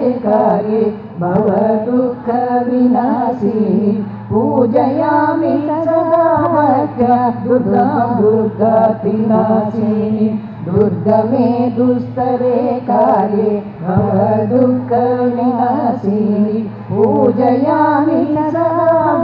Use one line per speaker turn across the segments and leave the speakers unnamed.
कार्ये भवदुःखविनाशिनी पूजयामि सदा भक्त्या दुर्गां दुर्गातिनाशिनी दुर्गमे दुस्तरे कार्ये भवदुःखविनाशिनी पूजयामि सदा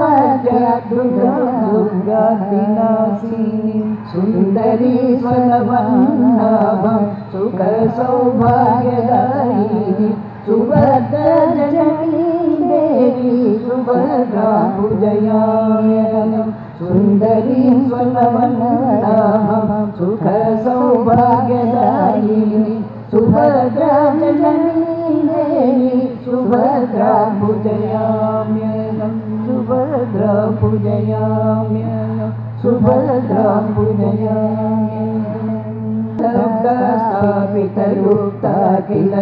भक्त्या दुर्गां दुर्गातिनाशिनी सुन्दरी स्वरवन्नाभं सुखसौभाग्यदायिनी सुभद्रजननी देवी सुभद्रां पूजयाम्यहं सुन्दरी स्वरवन्नाभं सुखसौभाग्यदायिनी सुभद्रजननी देवी सुभद्रां पूजयाम्यहं सुभद्रां पूजयाम्यहं सुभद्रां पूजयाम्यहं स्थापितयुक्ता किल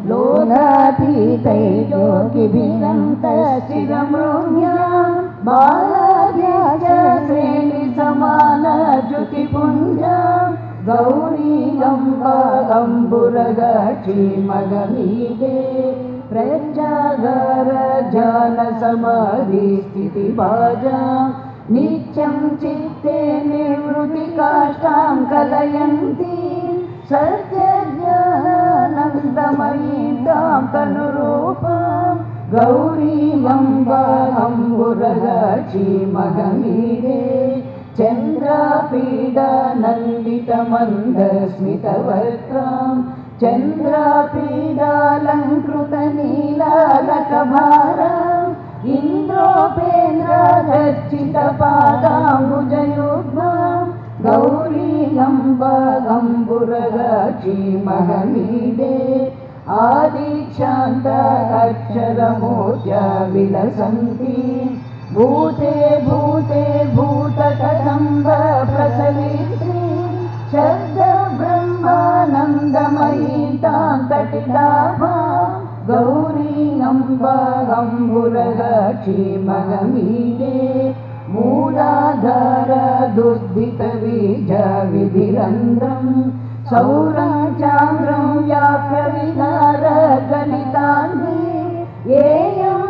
लोकातीतैर्योगिभिनन्तश्चिरमृग्यां बालाद्याश्रेणिसमानच्युतिपुञ्जां गौरीगम्बागम्बुरगाक्षीमगमीडे प्रज्ञागारजानसमाधिस्थितिभाजां नित्यं चित्ते निवृत्तिकाष्ठां कलयन्ति सत्यज्ञानानन्दमयीं तां तनुरूपां गौरीगम्बागम्बुरगाक्षीमगमीडे चन्द्रापीडानन्दितमन्दस्मितवक्त्रां चन्द्रापीडालङ्कृतनीलालकभाराम् इन्द्रोपेन्द्रगर्चितपादाम्बुजयुग्मां गौरीगम्बागम्बुरगाक्षीमगमीडे आदिक्षान्त अक्षरमूर्त्या विलसन्ति भूते भूते भूतकदम्ब प्रचलित्री शब्दब्रह्मानन्दमयीं तां तटिताभां गौरीगम्बागम्बुरगाक्षीमगमीडे मूलाधार दुर्धितबीजविधिरन्ध्रं सौरं चान्द्रं व्याप्य विहारगणिताङ्गी येयं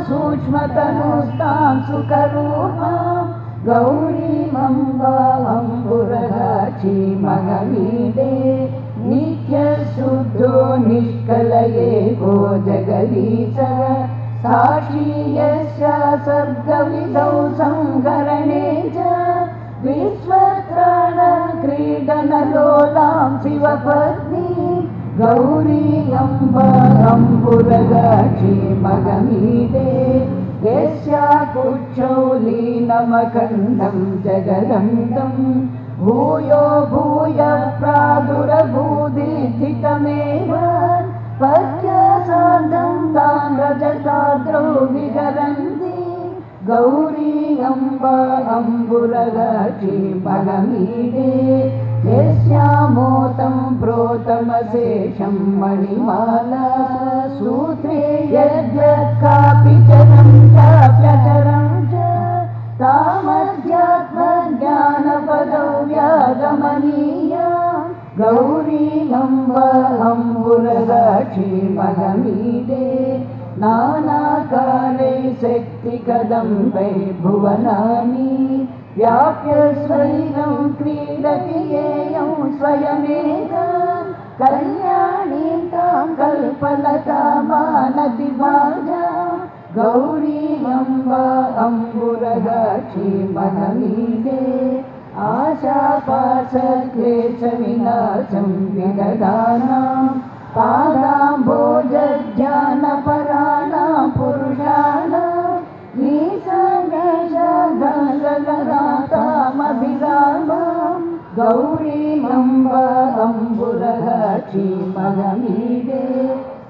सूक्ष्मतनुस्तां सुखरूपां गौरीगम्बागम्बुरगाक्षीमगमीडे नित्यशुद्धो निष्कलयेको जगदीशः साक्षी यस्य सर्गविधौ संहरणे च विश्वत्राणक्रीडनलोलां शिवपत्नीं गौरीगम्बागम्बुरगाक्षीमगमीडे यस्या कुक्षौ लीनमखण्डं जगदन्तं भूयो भूय प्रादुरभूदिथितमेव पद्यसार्धं तां रजताद्रौ विहरन्ति गौरीगम्बागम्बुरगाक्षीमगमीडे यस्यामोतं प्रोतमशेषं मणिमाला सूत्रे यद्यत् कापि चरं चाप्यचरं च तामध्यात्मज्ञानपदौ व्यागमनीया गौरीगम्बागम्बुरगाक्षीमगमीडे नानाकाले शक्तिकदम्बै भुवनानि व्याप्य स्वैरं क्रीडति येयं स्वयमेव कल्याणीं तां कल्पलतामानति भाजां गौरीगम्बागम्बुरगाक्षीमगमीडे आशापाशक्लेशविनाशं विदधानां पादाम्भोजध्यानपराणां पुरुषाणां ईशानेशधनगरातामभिरामां गौरीगम्बागम्बुरगाक्षीमगमीडे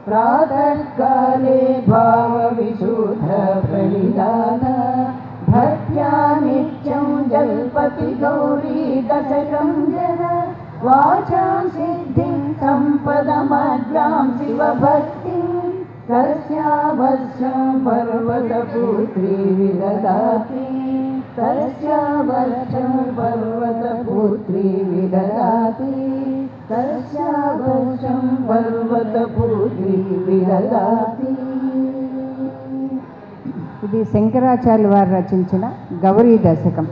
प्रातःकाले भावविशुद्धप्रणिधान भक्त्या नित्यं जल्पति गौरी दशकं जन वाचां सिद्धिं सम्पदमग्रां शिवभक्तिं तस्यावश्यं पर्वतपुत्री विदधाति तस्यावश्यं पर्वतपुत्री विदधाति तस्यावर्षं पर्वतपुत्री विददाति.
ఇది శంకరాచార్యుల వారు రచించిన గౌరీ దశకం.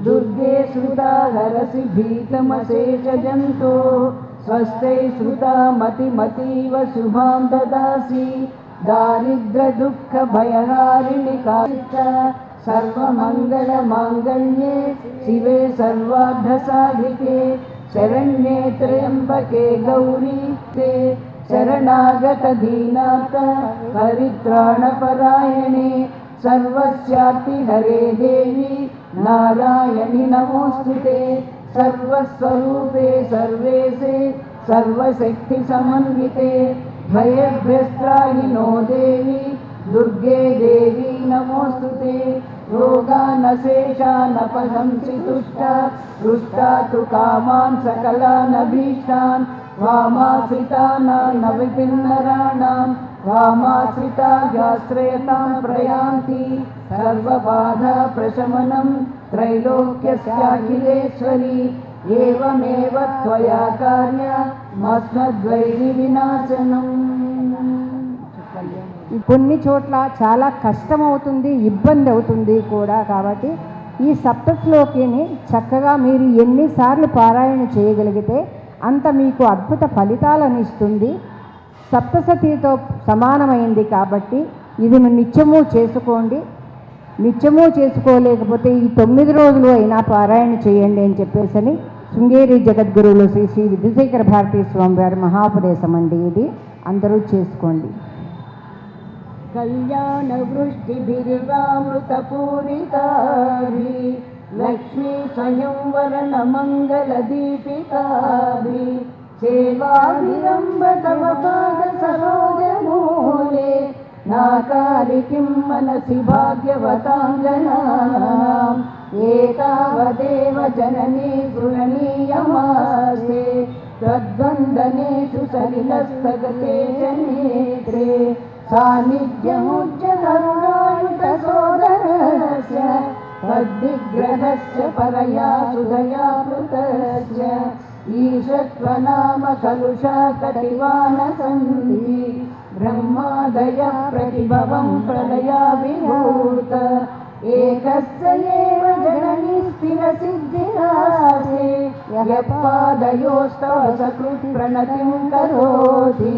दुर्गे श्रुता हरसि भीतमशेषजन्तो स्वस्ते श्रुता मतिमतीव शुभां ददासि. दारिद्र्यदुःखभयहारिणि कारिका सर्वमङ्गलमाङ्गल्ये शिवे सर्वार्धसाधिके शरण्ये त्र्यम्बके गौरी ते शरणागतदीनाथ परित्राणपरायणे सर्वस्याति हरे देवी नारायणि नमोस्तुते. सर्वस्वरूपे सर्वेशे सर्वशक्तिसमन्विते भयभ्यस्त्राहि नो देवी दुर्गे देवी नमोस्तुते. रोगानशेषानपहंसि तुष्टा हृष्टा तु कामान् सकलानभीष्टान् वामाश्रितानां विपिन्नराणां वामाश्रिताभ्याश्रयतां प्रयान्ति. सर्वबाधा प्रशमनं त्रैलोक्यस्याखिलेश्वरी एवमेव त्वया कार्यमस्मद्वैरि विनाशनम्.
కొన్ని చోట్ల చాలా కష్టం అవుతుంది, ఇబ్బంది అవుతుంది కూడా. కాబట్టి ఈ సప్తశ్లోకిని చక్కగా మీరు ఎన్నిసార్లు పారాయణ చేయగలిగితే అంత మీకు అద్భుత ఫలితాలను ఇస్తుంది. సప్తసతితో సమానమైంది కాబట్టి ఇది నిత్యము చేసుకోండి. నిత్యము చేసుకోలేకపోతే ఈ 9 రోజులు అయినా పారాయణ చేయండి అని చెప్పేసి శృంగేరి జగద్గురువులు శ్రీ శ్రీ విద్యుశేఖర భారతీ స్వామి వారి మహాపదేశం అండి. ఇది అందరూ చేసుకోండి.
कल्याण वृष्टिभिर्वामृतपूरिताभि लक्ष्मी स्वयंवरण मंगलदीपिकाभि सेवाभिरम्भ तव पाद सरोजमूले नाकारिकिं मनसि भाग्यवताङ्गनाम् एतावदेव जननी गृहणीयमास्ते तद्वन्दनेषु सलिलस्तगते च नेत्रे सान्निध्यमुज्जकरुणायुतसोदरस्य तद्विग्रहस्य परया सुधया प्लुतस्य ईशत्वनाम कलुषा कटिवान सन्ति ब्रह्मादयः प्रतिभवं प्रलयाविभूत एकस्य एव जननी स्थिरसिद्धिरासे यः पादयोस्तव सकृत् प्रणतिं करोति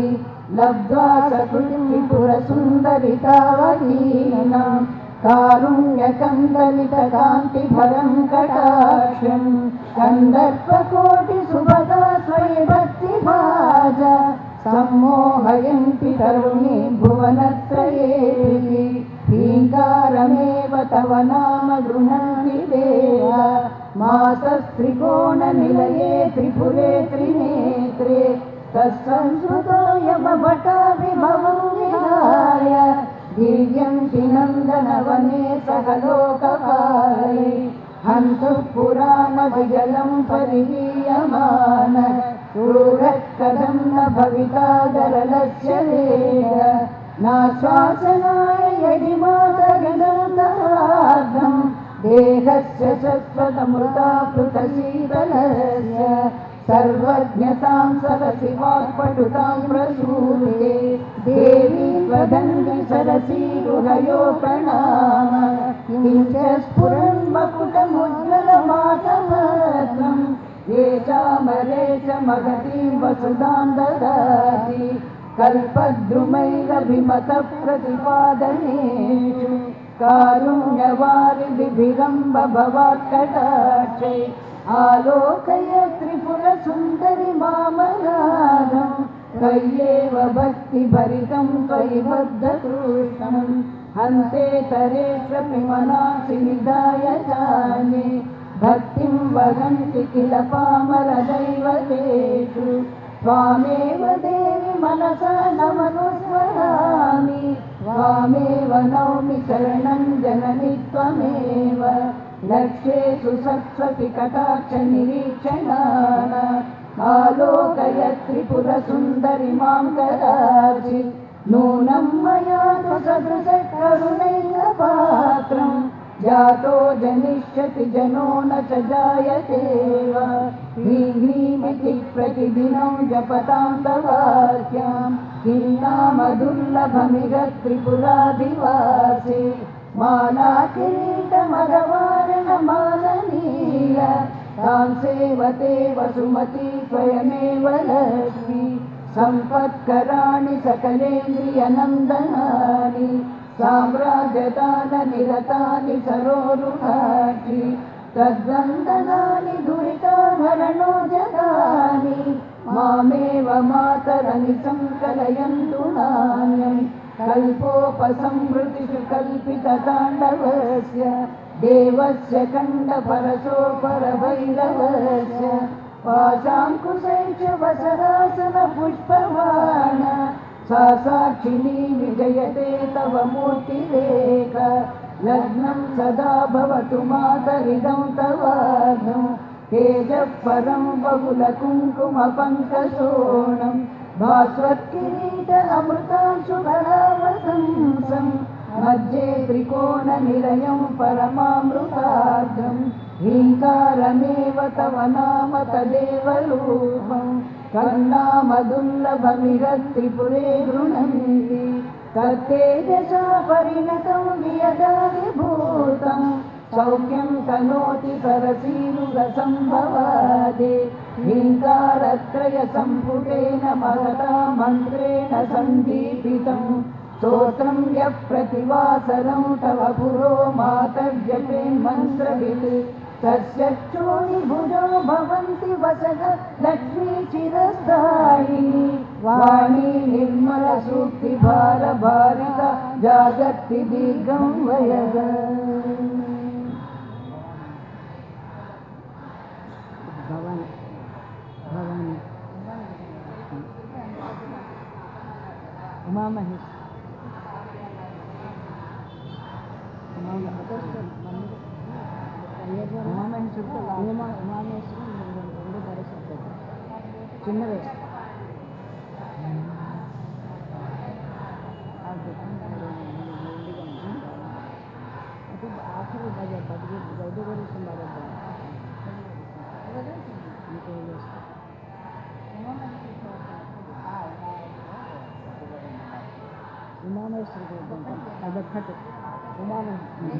लब्ध्वा सकृत्त्रिपुरसुन्दरितावतीनां कारुण्यकं दलितकान्तिभरं कटाक्षं कन्दर्पकोटिसुभगा स्वयभक्तिभाजा सम्मोहयन्ति तरुणी भुवनत्रये हीङ्कारमेव तव नाम गृह्णन्ति देवा मासस्त्रिकोणनिलये त्रिपुरे त्रिनेत्रे तत्संस्कृतो यमभटा विभवं विहाय दिव्यन्ति नन्दनवने सहलोकपाले हन्तुः पुराणविजलं परिवीयमान क्रूरः कथं न भविता गरलस्य वेद नाश्वासनाय यदि मातगिदन्तरार्धं देहस्य शश्वतमृता पृथशीतलस्य सर्वज्ञतां सरसि वाक्पटुतां प्रसूते देवी त्वदन्ति सरसि रुहयो प्रणाम किञ्च स्फुरन् मकुटमुज्ज्वलमातमत्रं ये चामरेशमगतीं वसुधां ददाति कल्पद्रुमैरभिमतः प्रतिपादनेषु कारुण्यवारिधिभिरम्ब भवात्कटाक्षे आलोकय त्रिपुरसुन्दरि मामनादं त्वय्येव भक्तिभरितं त्वयि बद्धतृष्णं हन्ते तरेष्वपि मनांसि निधाय जाने भक्तिं वहन्ति किल पामरदैवतेषु त्वामेव देवि मनसा नमनुस्मरामि त्वामेव नौमि शरणं जननि त्वमेव लक्ष्येषु सत्स्वपि कटाक्षनिरीक्षणान आलोकय त्रिपुरसुन्दरि मां कदाचित् नूनं मया तु सदृशकरुणैकपात्रं जातो जनिष्यति जनो न च जायते वा ह्रीं ह्रीमिति प्रतिदिनं जपतां तवाक्यां किं नाम दुर्लभमिह त्रिपुराधिवासे मालाकिरीटमदवारणमालनीय तां सेवते वसुमती स्वयमेव लक्ष्मी सम्पत्कराणि सकलेन्द्रियनन्दनानि साम्राज्यदाननिरतानि सरोरुहाक्षि तद्वन्दनानि दुरिताभरणो जगानि मामेव मातरनि सङ्कलयन्तु नान्यं कल्पोपसंहृतिषु कल्पितताण्डवस्य देवस्य खण्डपरशोपरभैरवस्य पाशाङ्कुशैश्च वसरासनपुष्पवाण सा साक्षिणी विजयते तव मूर्तिरेक लग्नं सदा भवतु मातरिदं तवाग्नौ तेजः परं बहुलकुङ्कुमपङ्कशोणं भास्वत्किरीट अमृतांशुभरावसंसं मध्ये त्रिकोणनिलयं परमामृतार्धं ह्रीङ्कारमेव तव नाम तदेव रूपं तन्नाम दुर्लभमिह त्रिपुरे गृह्णन्ति तत्तेजसा परिणतं वियदादिभूतं सौख्यं तनोति सरसीरुरसंभवादे ह्रीङ्कारत्रयसम्पुटेन महता मन्त्रेण सन्दीपितं स्तोत्रं यः प्रतिवासरं तव पुरो मातर्जपे मन्त्रभिः तस्य चोनिभुजो भवन्ति वसग लक्ष्मी चिरस्थायिनी वाणी निर्मलसूक्तिभारभारिता जागर्ति दीर्घं वयः
చిన్నదే ఆఖరి గౌడ గురించి ఉమామేశ్వరి అదొక్కటి ఉమామేశ్వరి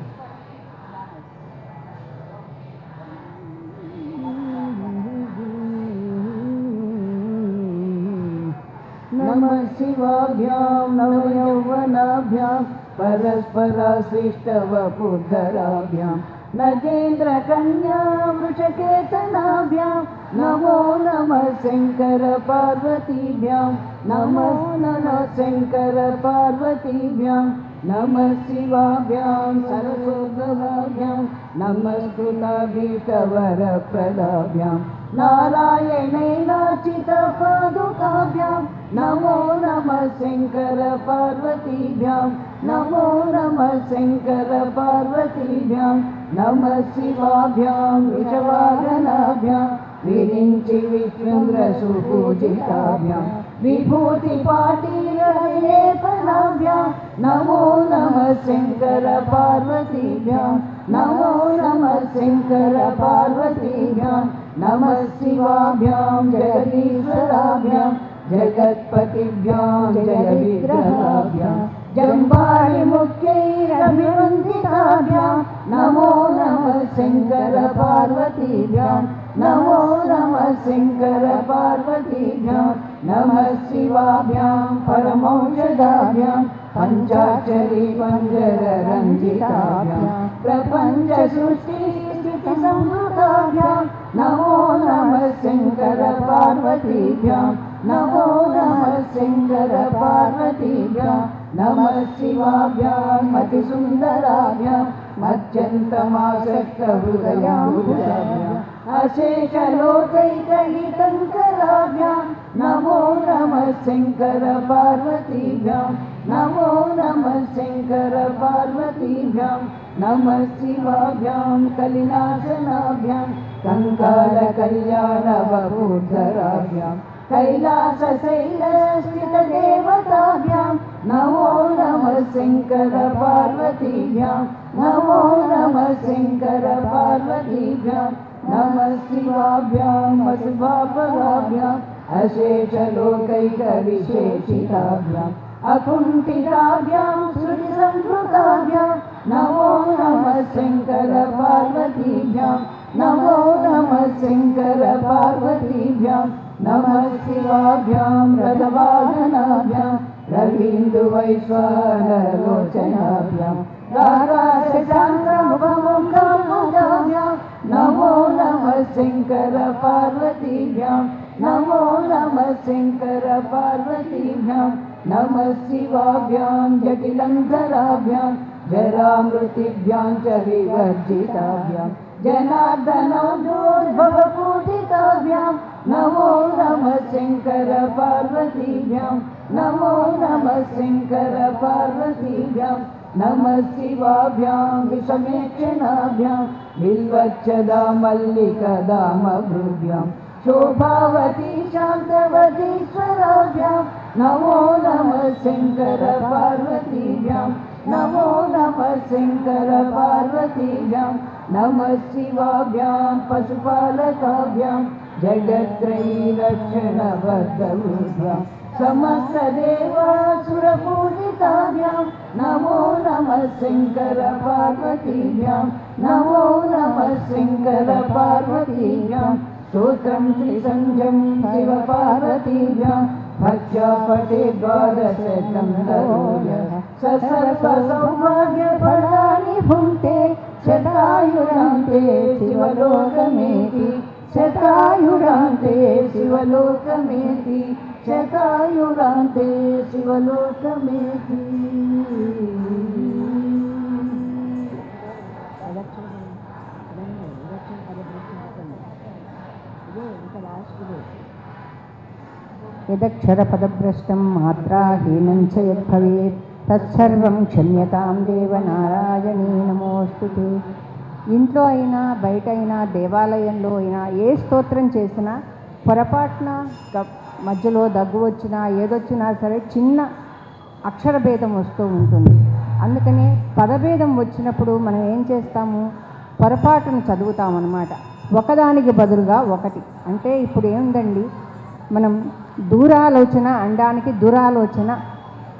नमः शिवाभ्यां नवयौवनाभ्यां परस्पराश्लिष्टवपुद्धराभ्यां नगेन्द्रकन्या वृषकेतनाभ्यां नमो नमः शङ्करपार्वतीभ्यां नमो नमः शङ्करपार्वतीभ्यां नमः शिवाभ्यां सरस्वतीभ्यां नमस्कृताभीष्टवरप्रदाभ्यां नारायणेनार्चितपादुकाभ्यां नमो नमः शङ्करपार्वतीभ्यां नमो नमः शङ्करपार्वतीभ्यां नमः शिवाभ्यां वृषवाहनाभ्यां विरिञ्चि विश्वेन्द्रसुपूजिताभ्यां विभूतिपाटीयलेपनाभ्यां नमो नमः शङ्करपार्वतीभ्यां नमो नमः शङ्करपार्वतीभ्यां नमः शिवाभ्यां जगदीश्वराभ्यां जगत्पतिभ्यां जयविग्रहाभ्यां जम्बारिमुख्यैरभिवन्दिताभ्यां नमो नमः शङ्करपार्वतीभ्यां नमो नमः शङ्करपार्वतीभ्यां नमः शिवाभ्यां परमौषधाभ्यां पञ्चाक्षरी पञ्जररञ्जिताभ्यां प्रपञ्चसृष्टिस्थितिसंहृताभ्यां नमो नमः शङ्करपार्वतीभ्यां नमो नमः शङ्करपार्वतीभ्यां नमः शिवाभ्यां मतिसुन्दराभ्यां मत्यन्तमासक्तहृदयाभ्याम् अशेषलोकैकहितङ्कराभ्यां नमो नमः शङ्करपार्वतीभ्यां नमो नमः शङ्करपार्वतीभ्यां नमः शिवाभ्यां कलिनाशनाभ्यां कङ्कालकल्याणवपुद्धराभ्यां कैलासशैलस्थितदेवताभ्यां नमो नमः शङ्करपार्वतीभ्यां नमो नमः शंकर पार्वतीभ्यां नमः शिवाभ्यां अशुभापगाभ्यां अशेषलोकैकविशेषिताभ्यां अकुण्ठिताभ्यां श्रुतिसम्भृताभ्यां नमो नमः शंकर पार्वतीभ्यां नमो नमः शंकर पार्वतीभ्यां नमः शिवाभ्यां रथवाहनाभ्यां रवीन्दुवैश्वानरलोचनाभ्यां राधाशशाङ्कमुखमुखमुखाभ्यां नमो नमः शंकर पार्वतीभ्यां नमो नमः शंकर पार्वतीभ्यां नमः शिवाभ्यां जटिलन्धराभ्यां जरामृतिभ्यां च विवर्जिताभ्यां जनार्दनोद्भवपूजिताभ्यां नमो नमः शंकर पार्वतीभ्यां नमो नमः शंकर पार्वतीभ्यां नमः शिवाभ्यां विषमेक्षणाभ्यां बिल्वच्छदा मल्लिकदामभृभ्यां शोभावती शान्तवतीश्वराभ्यां नमो नमः शंकर पार्वतीभ्यां नमो नमः शंकर पार्वतीभ्यां नमः शिवाभ्यां पशुपालकाभ्यां जगत्त्रयी रक्षणबद्धभूभ्यां समस्तदेवासुरपूजिताभ्यां नमो नमः शंकर पार्वतीभ्यां नमो नमः शंकर पार्वतीभ्यां स्तोत्रं त्रिसन्ध्यं शिवपार्वतीभ्यां भक्त्या पठे द्वादशतं दरोजः सर्वसौभाग्यफलानि भुङ्क्ते शतायुरान्ते शिवलोकमेति शतायुरान्ते शिवलोकमेति शतायुरान्ते शिवलोकमेति।
यदक्षरपदभ्रष्टं मात्राहीनं च यद्भवेत् तत्सर्वं क्षम्यतां देवनारायणी नमोस्तुते। ఇంట్లో అయినా బయట అయినా దేవాలయంలో అయినా ఏ స్తోత్రం చేసినా పొరపాటున మధ్యలో దగ్గు వచ్చినా ఏదొచ్చినా సరే చిన్న అక్షర భేదం వస్తూ ఉంటుంది. అందుకనే పదభేదం వచ్చినప్పుడు మనం ఏం చేస్తాము, పొరపాటును చదువుతామన్నమాట, ఒకదానికి బదులుగా ఒకటి. అంటే ఇప్పుడు ఏముందండి, మనం దూరాలోచన అనడానికి దురాలోచన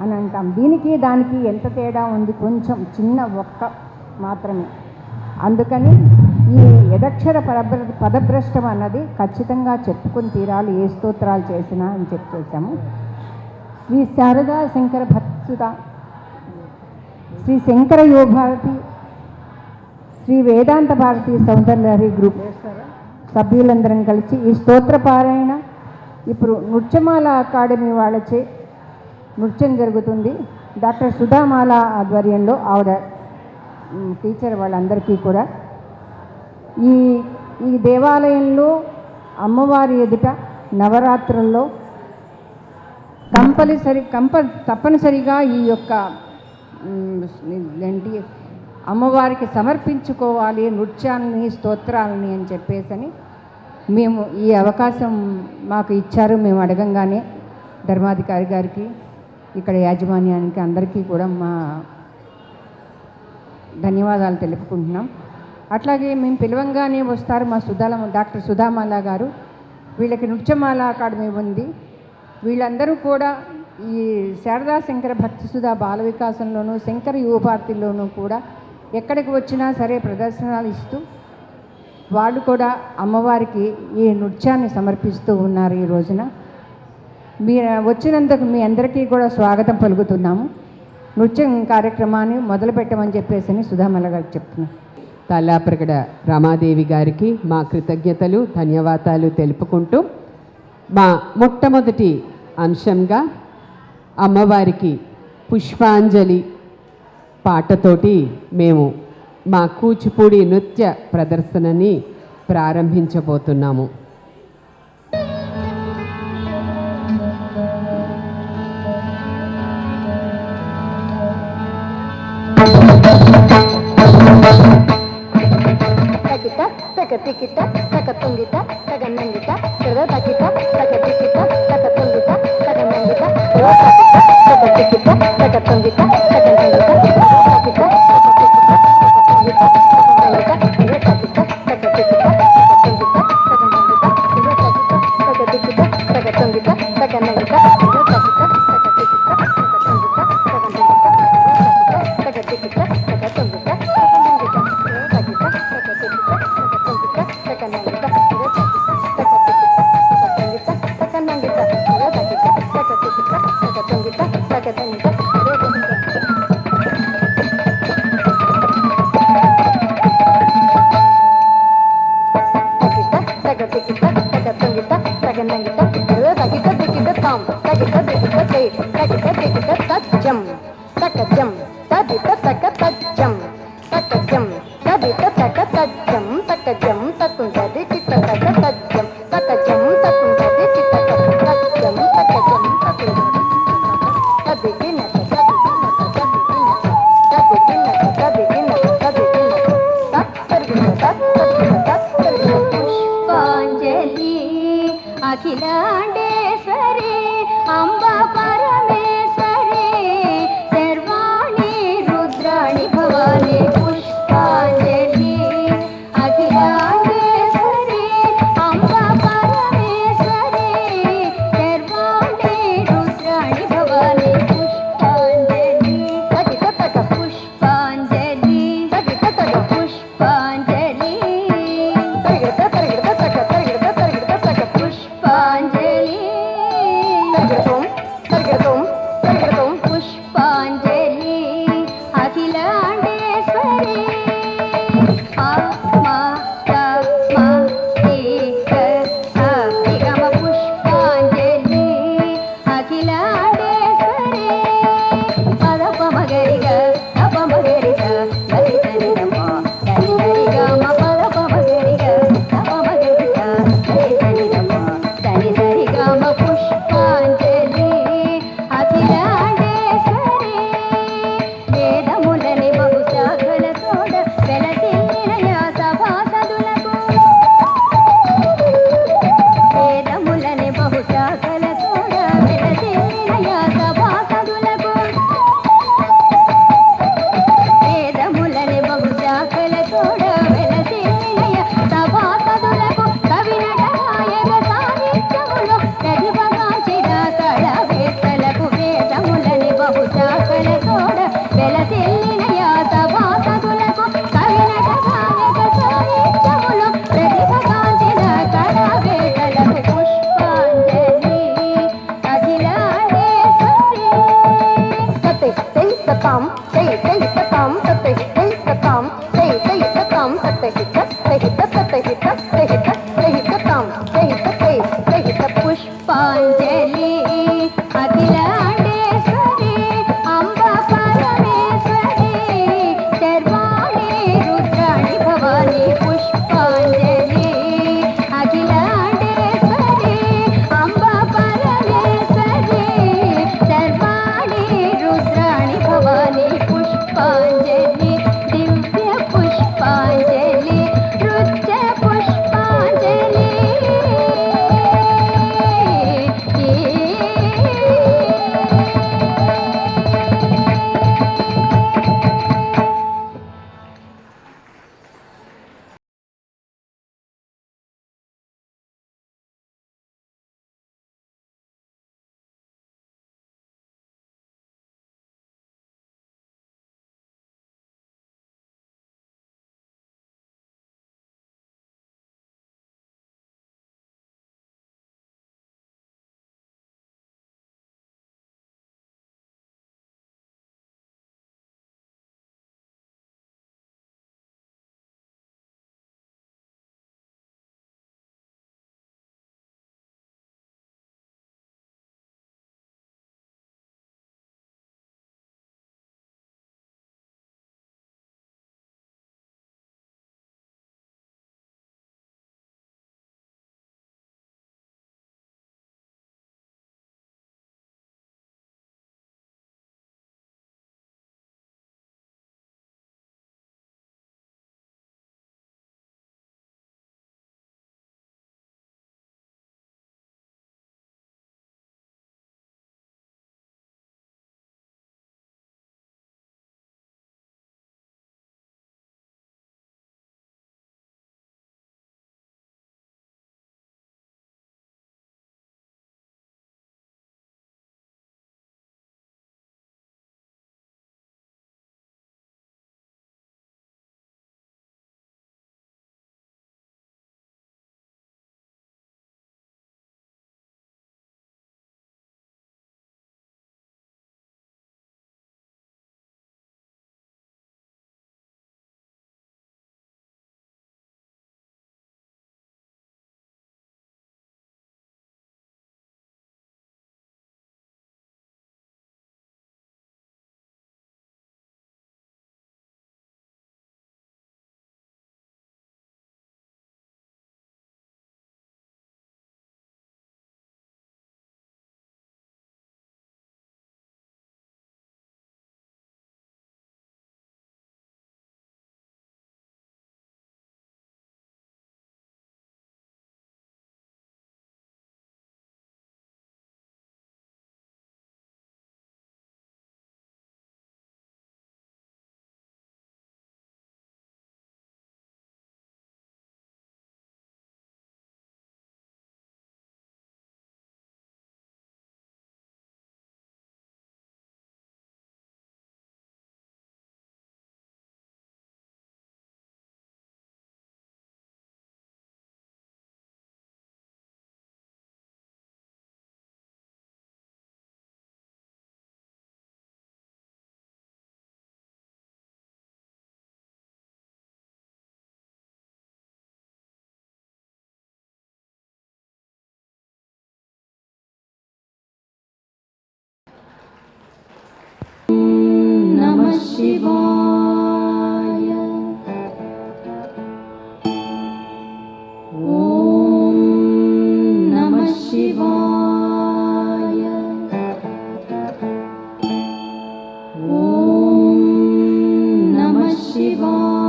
అని అంటాం. దీనికి దానికి ఎంత తేడా ఉంది, కొంచెం చిన్న ఒక్క మాత్రమే. అందుకని ఈ యదక్షర పదభ్రష్టం అన్నది ఖచ్చితంగా చెప్పుకొని తీరాలి, ఏ స్తోత్రాలు చేసినా అని చెప్పేసాము. శ్రీ శారదా శంకర భక్తుత, శ్రీ శంకర యోగభారతి, శ్రీ వేదాంత భారతి సౌందర్యలహరి గ్రూప్ సభ్యులందరం కలిసి ఈ స్తోత్ర పారాయణ ఇప్పుడు నృత్యమాల అకాడమీ వాళ్ళచే నృత్యం జరుగుతుంది. డాక్టర్ సుధామాల ఆధ్వర్యంలో ఆవిడ టీచర్ వాళ్ళందరికీ కూడా ఈ దేవాలయంలో అమ్మవారి ఎదుట నవరాత్రుల్లో తప్పనిసరిగా ఈ యొక్క ఏంటి అమ్మవారికి సమర్పించుకోవాలి నృత్యాన్ని, స్తోత్రాలని అని చెప్పేసని మేము ఈ అవకాశం మాకు ఇచ్చారు. మేము అడగంగానే ధర్మాధికారి గారికి, ఇక్కడ యాజమాన్యానికి అందరికీ కూడా మా ధన్యవాదాలు తెలుపుకుంటున్నాం. అట్లాగే మేము పిలవంగానే వస్తారు మా డాక్టర్ సుధామాల గారు. వీళ్ళకి నృత్యమాల అకాడమీ ఉంది. వీళ్ళందరూ కూడా ఈ శారదా శంకర భక్తి సుధా బాల వికాసంలోనూ శంకర యువభారతిలోనూ కూడా ఎక్కడికి వచ్చినా సరే ప్రదర్శనలు ఇస్తూ వాళ్ళు కూడా అమ్మవారికి ఈ నృత్యాన్ని సమర్పిస్తూ ఉన్నారు. ఈ రోజున మీరు వచ్చినందుకు మీ అందరికీ కూడా స్వాగతం పలుకుతున్నాము. నృత్యం కార్యక్రమాన్ని మొదలు పెట్టమని చెప్పేసి సుధామల గారికి చెప్తున్నాను.
తాళ్ళాప్రగడ రమాదేవి గారికి మా కృతజ్ఞతలు, ధన్యవాదాలు తెలుపుకుంటూ మా మొట్టమొదటి అంశంగా అమ్మవారికి పుష్పాంజలి పాటతోటి మేము మా కూచిపూడి నృత్య ప్రదర్శనని ప్రారంభించబోతున్నాము.
తకతికిట తకతుంగిట తగనంగిట సర్వతకిట తకతికిట తకతుంగిట తగనంగిట సర్వతకిట తకతికిట తకతుంగిట తగనంగిట సర్వతకిట తకతికిట పుష్పాంజలి అఖిలాండేశ్వరి అంబ పరమేశ్వరి సర్వాణి రుద్రాణి భవాని పుష్పాంజలి అఖిలాండేశ్వరి అంబ పరమేశ్వరి సర్వాణి రుద్రాణి భవాని పుష్పాంజలి పుష్పాంజలి పుష్పాంజలి పుష్పాంజలి అఖిలాండేశ్వరి పుష్పాంజలి అఖిలాండేశ్వరి పదపమగరిగ తపమగరిగ లలితనిదమ తనిదరిగమ పదపమగరిగ తపమగరిగ లలితనిదమ తనిదరిగమ పుష్పాంజలి
नमः शिवाय। ॐ नमः शिवाय। ॐ नमः शिवाय।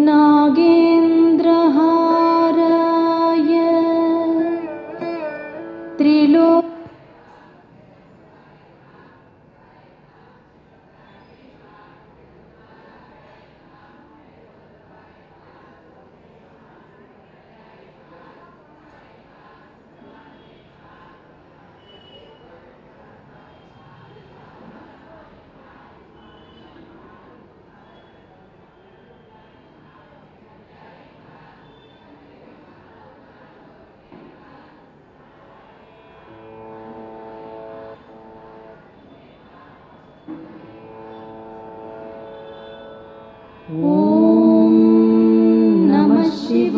नागेन्द्रहाराय त्रिलोक ॐ नमः शिवाय।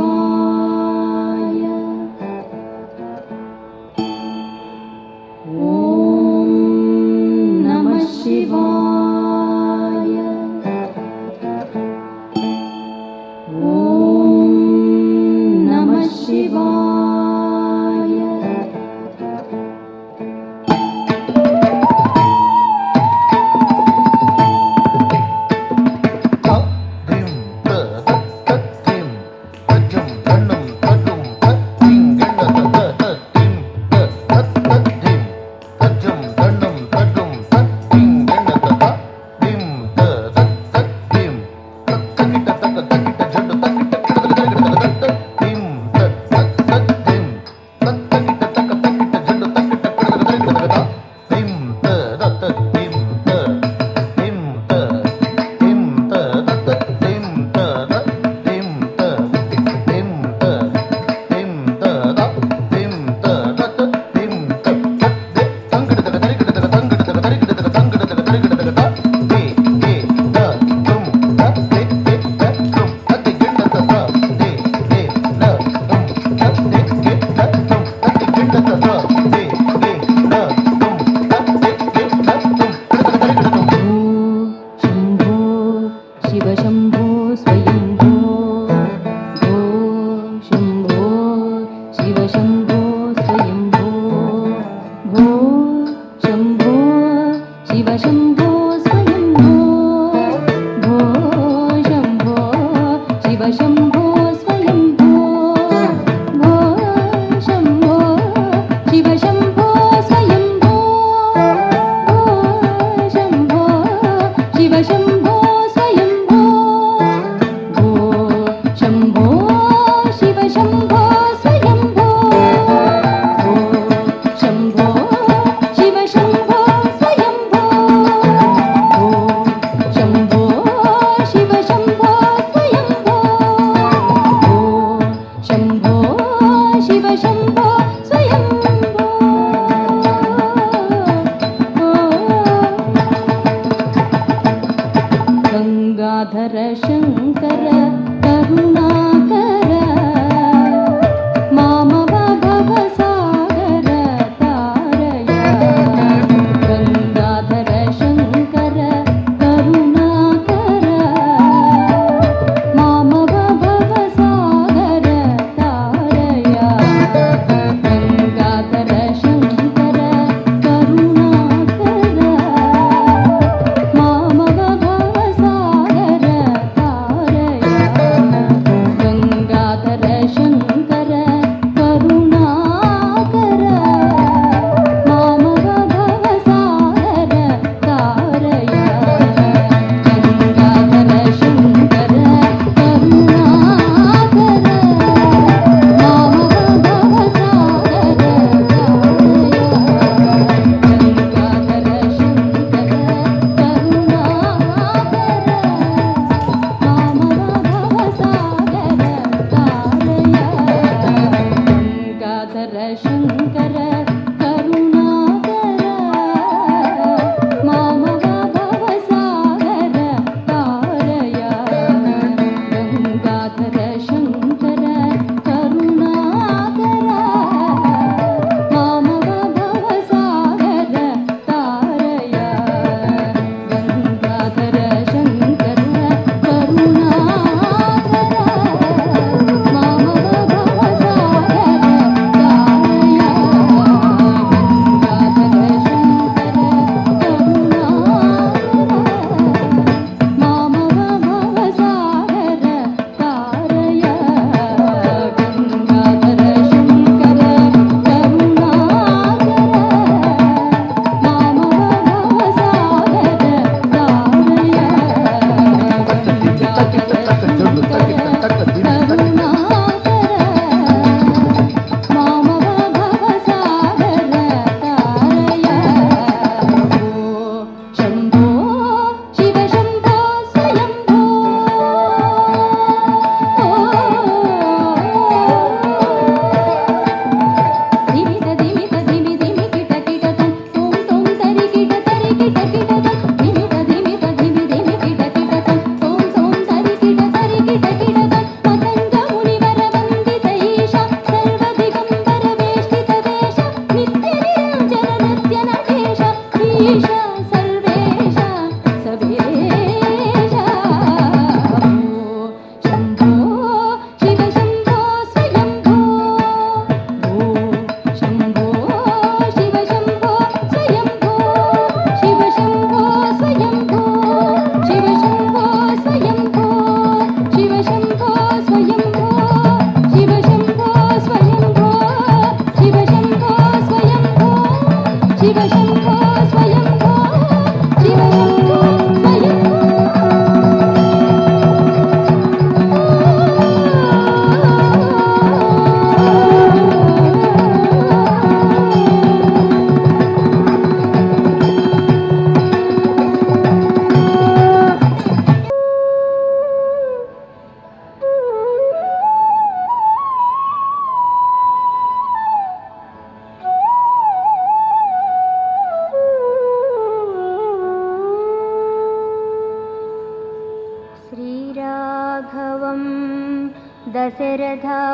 ॐ नमः शिवाय। ॐ नमः शिवाय।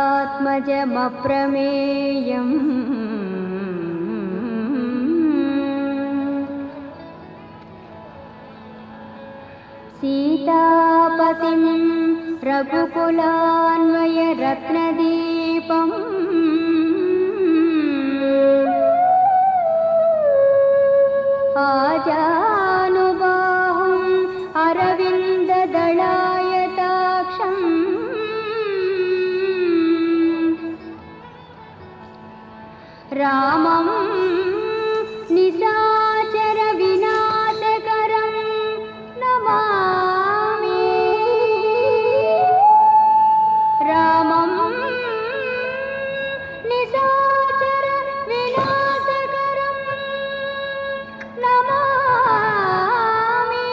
కౌసల్యాత్మజమప్రమేయం సీతాపతిం రఘుకులాన్వయరత్నదీపం ఆజానుబాహుం అరవిందదళాయతాక్షం రామం నిశాచర వినాశకరం నమామి రామం నిశాచర వినాశకరం నమామి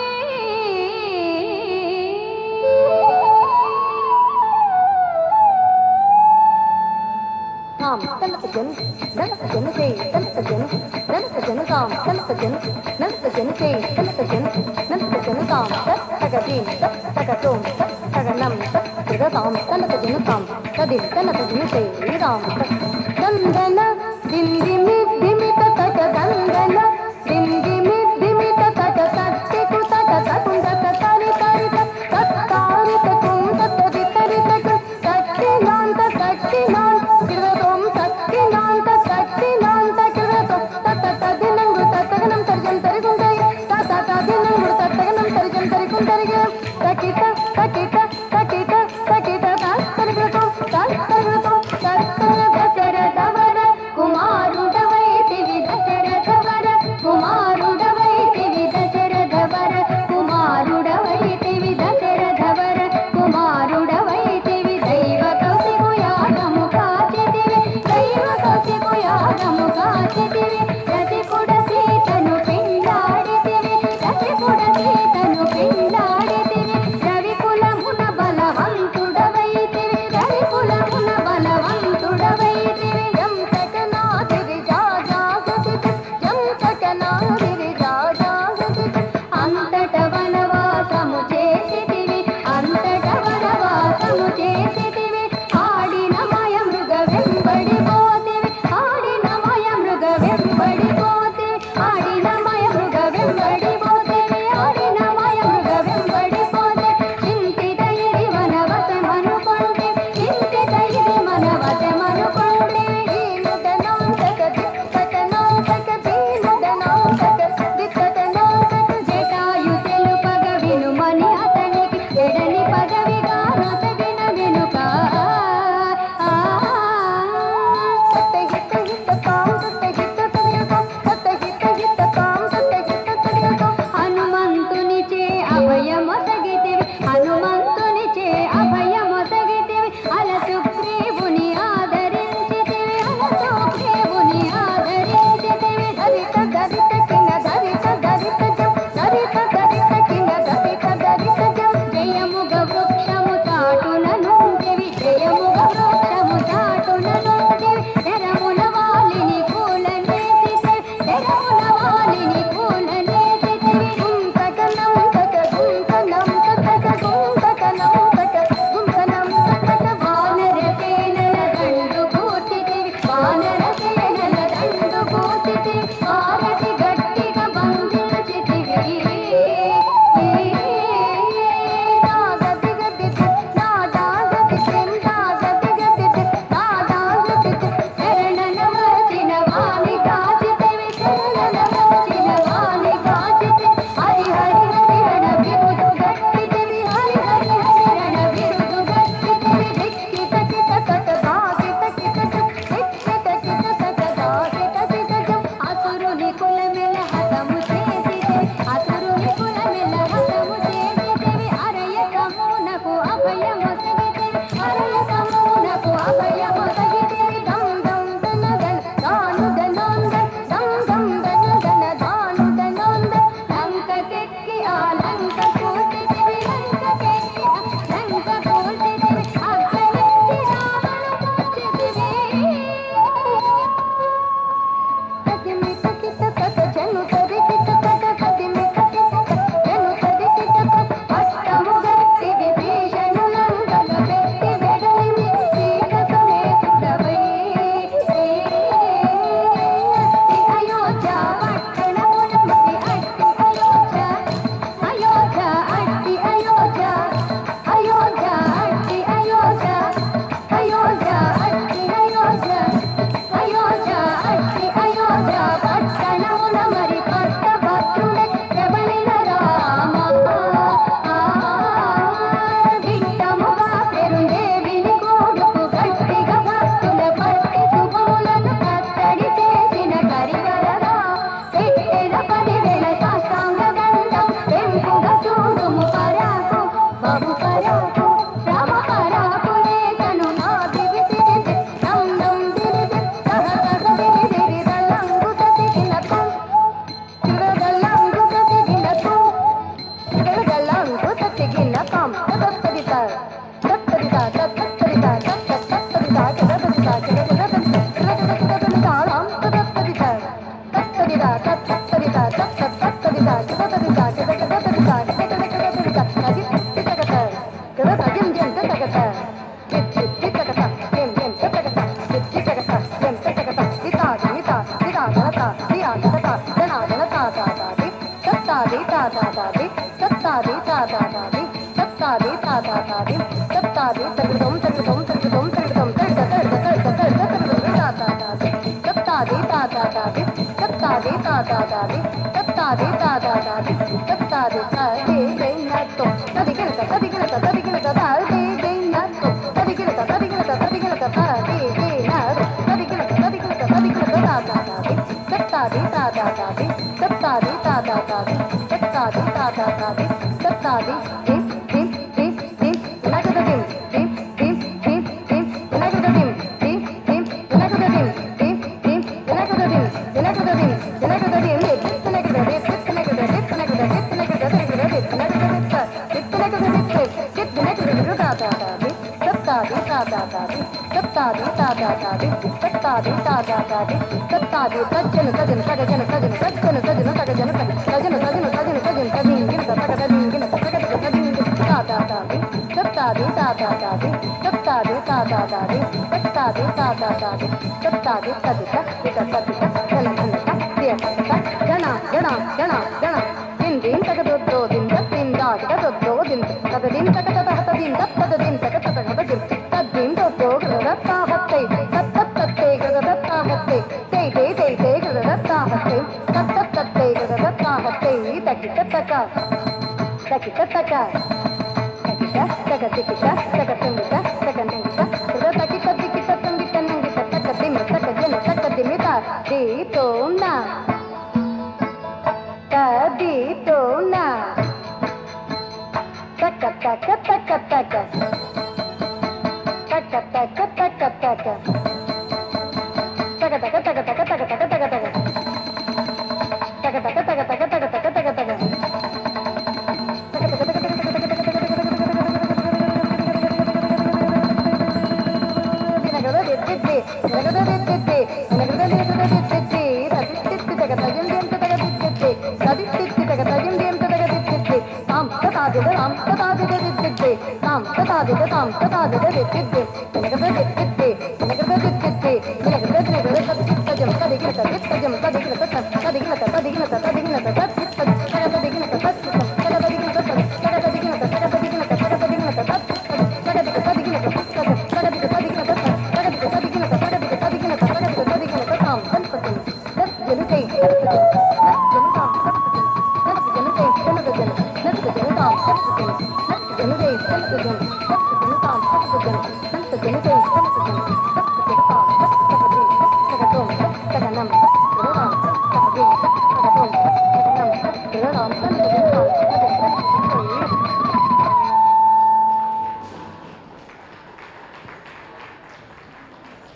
కుమారుడవైతివి దైవ కౌశికు యాగము కాచితివి దైవ కౌశికు యాగము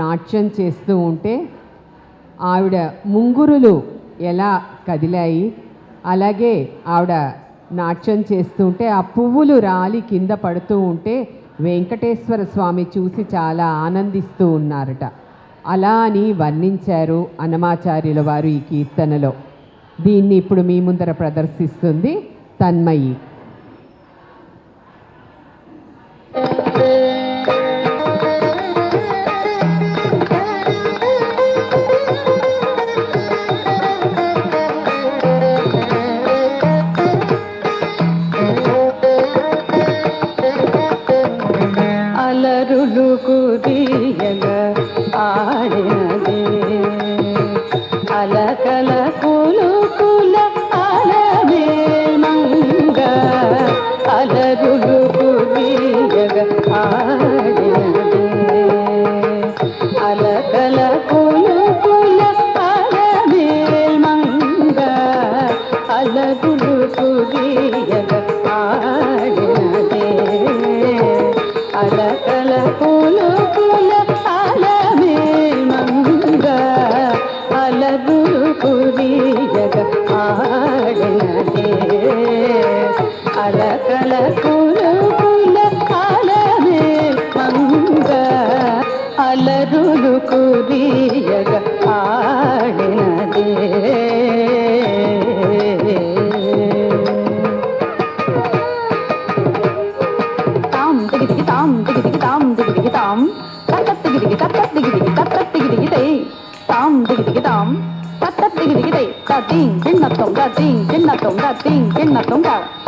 నాట్యం చేస్తూ ఉంటే ఆవిడ ముంగురులు ఎలా కదిలాయి, అలాగే ఆవిడ నాట్యం చేస్తూ ఉంటే ఆ పువ్వులు రాలి కింద పడుతూ ఉంటే వెంకటేశ్వర స్వామి చూసి చాలా ఆనందిస్తూ ఉన్నారట. అలా అని వర్ణించారు అన్నమాచార్యుల వారు ఈ కీర్తనలో. దీన్ని ఇప్పుడు మీ ముందర ప్రదర్శిస్తుంది తన్మయి.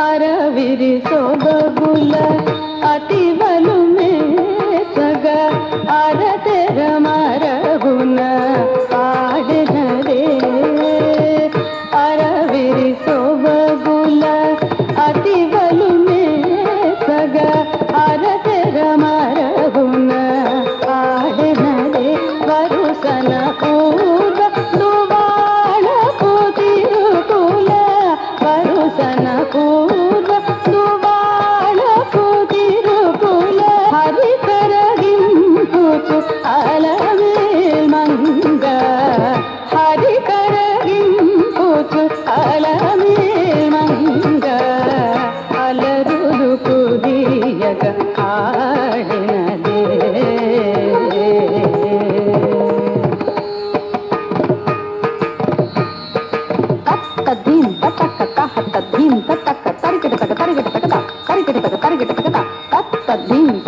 అరవిరి సోబగుల అతివలు మే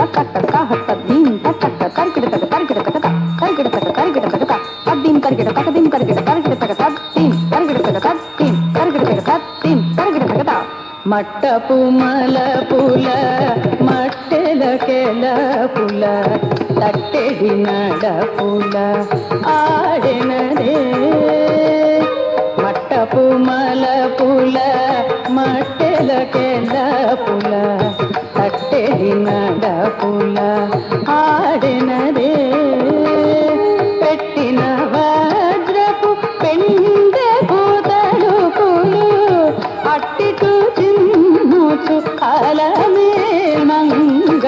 తక్క హత్త దీం తక్క కరికిడ తక కరికిడ తక కరికిడ తక కరికిడ తక తద్దీం కరికిడ తక దీం కరికిడ కరికిడ తక తద్దీం కరికిడ తక తద్దీం కరికిడ తక తద్దీం కరికిడ తక మట్టపు మలపుల మట్టెలకెల పుల తట్టెడి నడపుల ఆడెనరే మట్టపు మలపుల మట్టెలకెల పుల తట్టెడి నడపుల ఆడెనరే పెట్టిన వజ్రపు పెండెపు తలుపులు అట్టిటు చిన్నుచు అలమేల్మంగ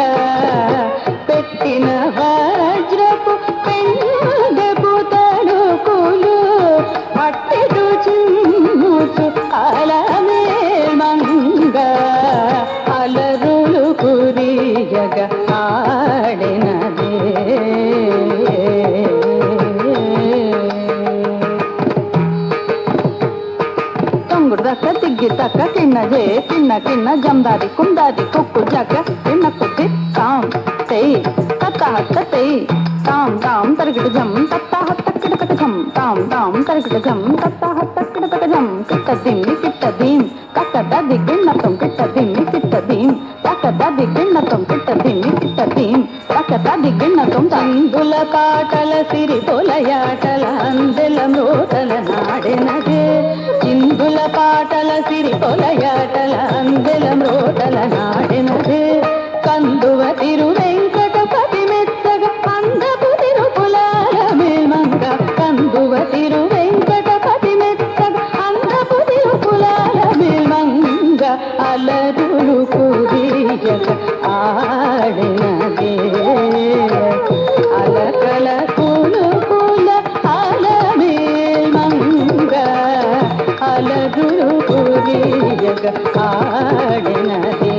పెట్టిన వజ్రపు పెండెపు తలుపులు అట్టిటు చిన్నుచు అలమేల్మంగ అలరులు కురియగ ఆడినదే తొంగుడు దక్క తిగ్గి తక్క కిన్నజే కిన్న జందాది కుందాది కుక్కు జగ కిన్న కుద్ది తాం తెయ్ తత్త హత్త తెయ్ తాం తాం తరిగిట జం తత్త హత్త కిడకట జం తాం తాం తరిగిట జం తత్త హత్త కిడకట జం కిట్ట దీం కక్క దది గిన్నతం కిట్ట దీం తక్క దది గిన్నతం కిట్ట దీం తక్క దది గిన్నతం తందుల పాటల సిరి పొలయాటల అందెల మృతల నాడెనదే చిందుల పాటల సిరి పొలయాటల అందెల మృతల నాడెనదే కందువ తిరు వెంకటపతి మెత్తగ అందపు తిరుపులాల మేమంగ కందువ తిరు వెంకటపతి మెత్తగ అందపు తిరుపులాల మేమంగ అలరులు కురియగ ఆడినదే అలకల కులుకుల అలమేల్మంగ అలరులు కురియగ ఆడినదే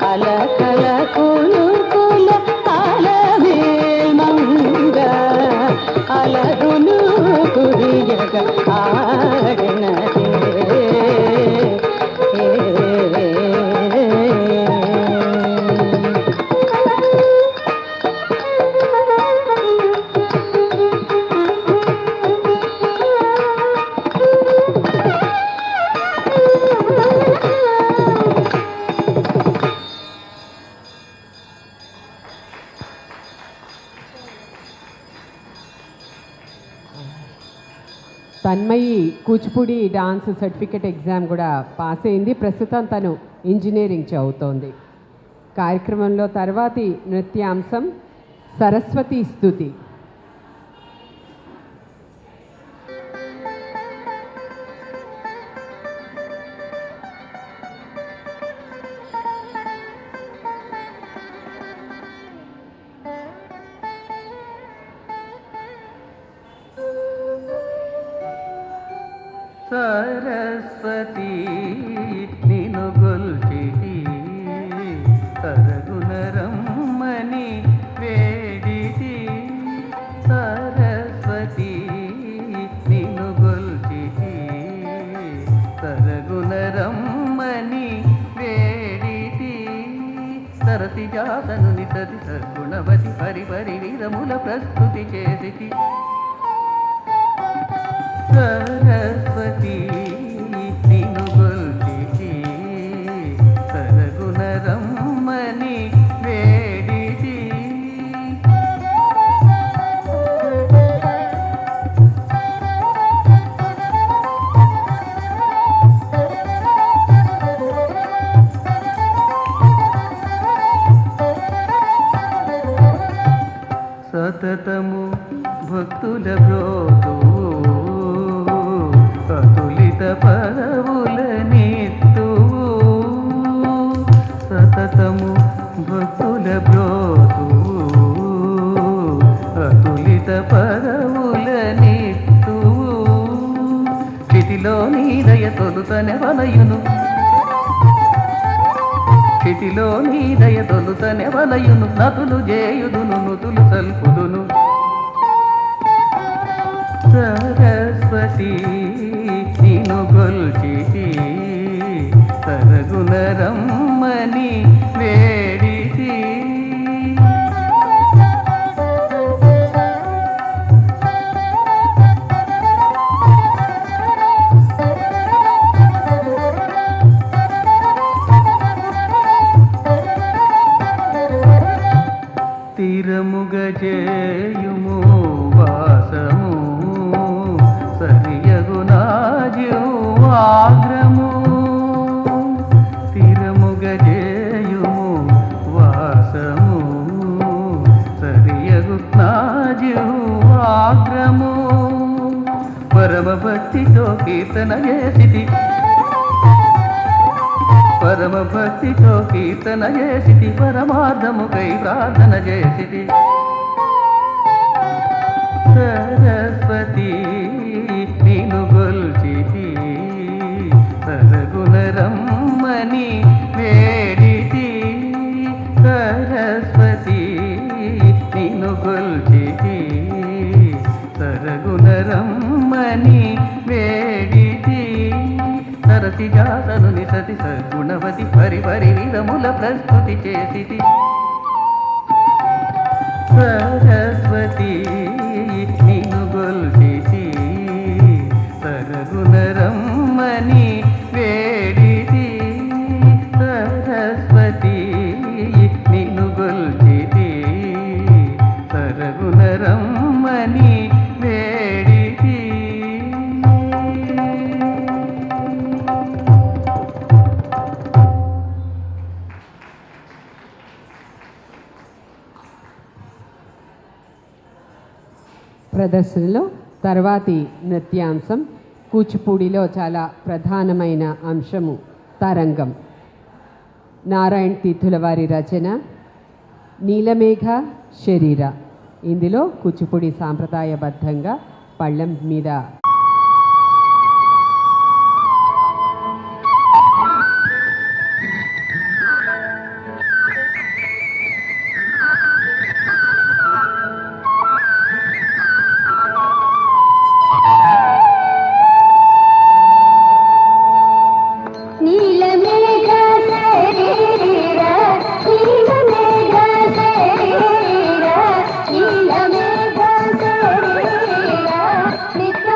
అలకల కులుకుల అలమేల్మంగ అలరులు కురియగ ఆడినదే
Tanmayi Kuchipudi dance certificate exam కూడా పాస్ అయింది. ప్రస్తుతం తను ఇంజనీరింగ్ చదువుతోంది. కార్యక్రమంలో తర్వాతి నృత్యాంశం సరస్వతి స్తుతి.
సరస్వతి నిను గొల్చిటి తరగునరమ్మని వేడిటి సరస్వతి నిను గొల్చిటి తరగునరమ్మని వేడిటి సరసి జాతను నితది సద్గుణవతి పరిపరి విధముల ప్రస్తుతి చేసిటి సరస్వతి నిను గొల్చిటి సరగుణరమ్మని వేడిటి సతతము భక్తుల బ్రోతు అతులిత పదవుల నిత్తువు సతతము భక్తుల బ్రోతు అతులిత పదవుల నిత్తువు క్షితిలో నీదయ తొలుతనే వలయును క్షితిలో నీదయ తొలుతనే వలయును నతులు జేయుదును నుతులు సల్పుదును సరస్వతి నిను గొల్చిటి సరగుణరమ్మని వేడిటి ఆగ్రము స్థిరముగజేయుము వాసము సరియగు నాజిహ్వాగ్రము పరమ భక్తితో కీర్తన చేసితి పరమ భక్తితో కీర్తన చేసితి పరమార్థముకై ప్రార్థన చేసితి సరస్వతి నిను గొల్చితి సరగుణరమ్మని వేడితి సరస్వతి నిను గొల్చితి సరగుణరమ్మని వేడితి సరసి జాసను నిసతి సద్గుణవతి పరిపరి విధముల ప్రస్తుతి చేసితి సరస్వతి నిను గొల్చితి సరగుణరమ్మని వేడితి సరస్వతి నిను గొల్చితి సరగుణరమ్మని వేడితి
ప్రదర్శనలో తర్వాతి నృత్యాంశం కూచిపూడిలో చాలా ప్రధానమైన అంశము తరంగం. నారాయణ తీర్థుల వారి రచన నీలమేఘ శరీర. ఇందులో కూచిపూడి సాంప్రదాయబద్ధంగా పళ్ళెం మీద
నీలమేఘ శరీర నీలమేఘ శరీర నీలమేఘ శరీర నిత్య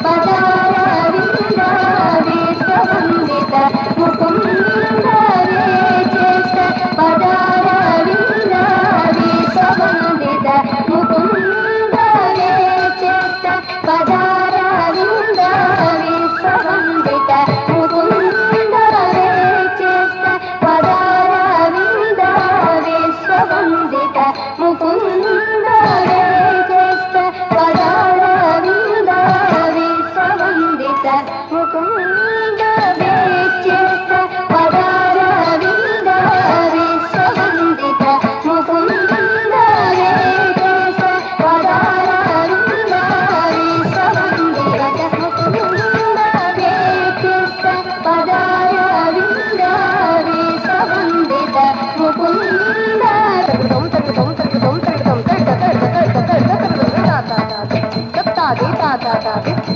పదారవింద విశ్వవందిత ముకుంద రే చేష్ట పదారవింద విశ్వవందిత ముకుంద రే చేష్ట పదారవింద విశ్వవందిత ముకుంద రే చేష్ట పదారవింద విశ్వవందిత ముకుంద రే చేష్ట పదారవింద విశ్వవందిత ముకుంద రే చేష్ట పదారవింద విశ్వవందిత ముకుంద రే చేష్ట పదారవింద విశ్వవందిత ముకుంద రే చేష్ట పదారవింద విశ్వవందిత ముకుంద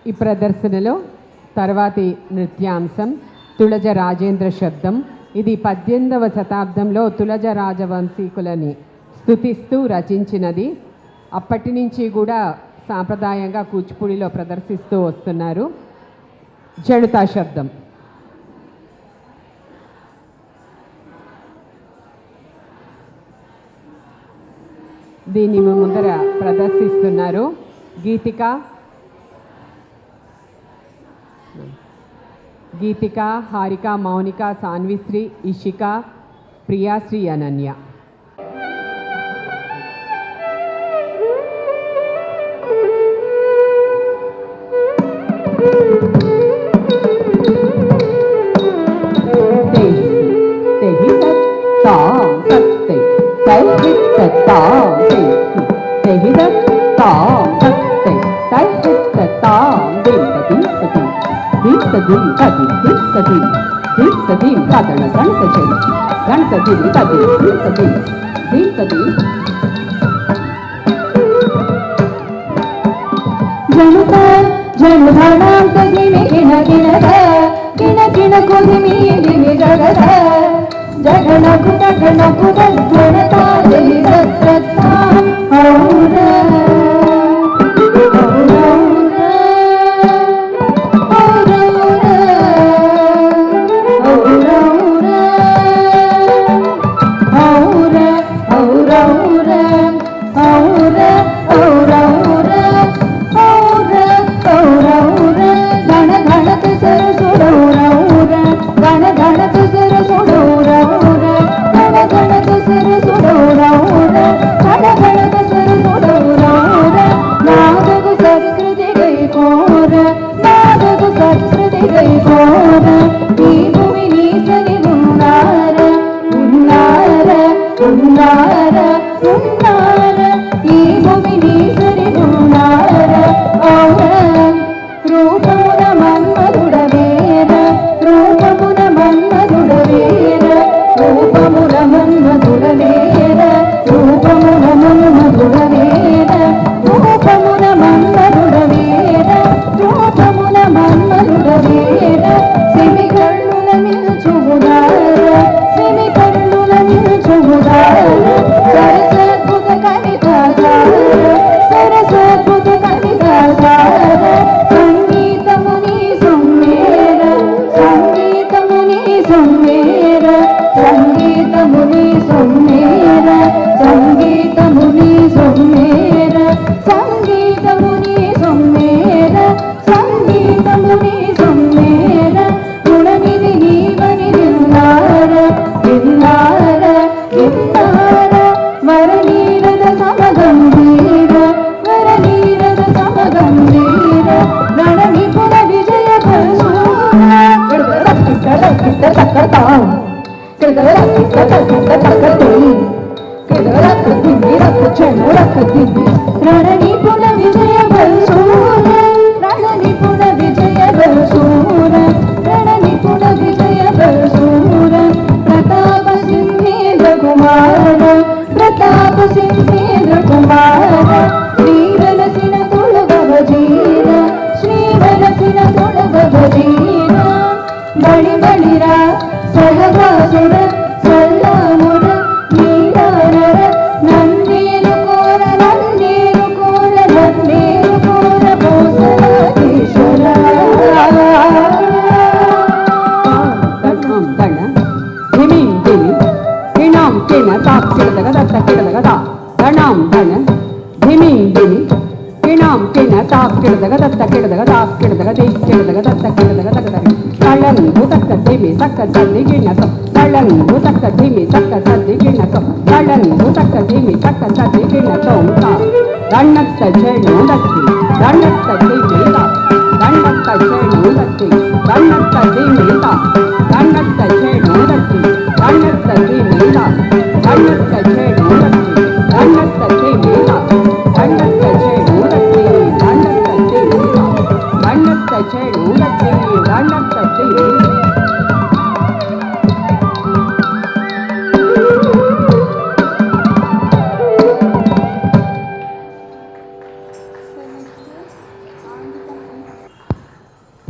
ఈ ప్రదర్శనలో తర్వాతి నృత్యాంశం తుళజ రాజేంద్ర శబ్దం. ఇది 18వ శతాబ్దంలో తుళజ రాజవంశీకులని స్తుతిస్తూ రచించినది. అప్పటి నుంచి కూడా సాంప్రదాయంగా కూచిపూడిలో ప్రదర్శిస్తూ వస్తున్నారు. జడుతా శబ్దం. దీన్ని ముందర ప్రదర్శిస్తున్నారు గీతిక, హారిక, మౌనిక, సాన్విశ్రీ, ఇషిక, ప్రియాశ్రీ, అనన్య.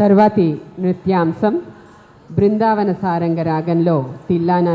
తర్వాతి నృత్యాంశం బృందావన సారంగ రాగంలో తిల్లానా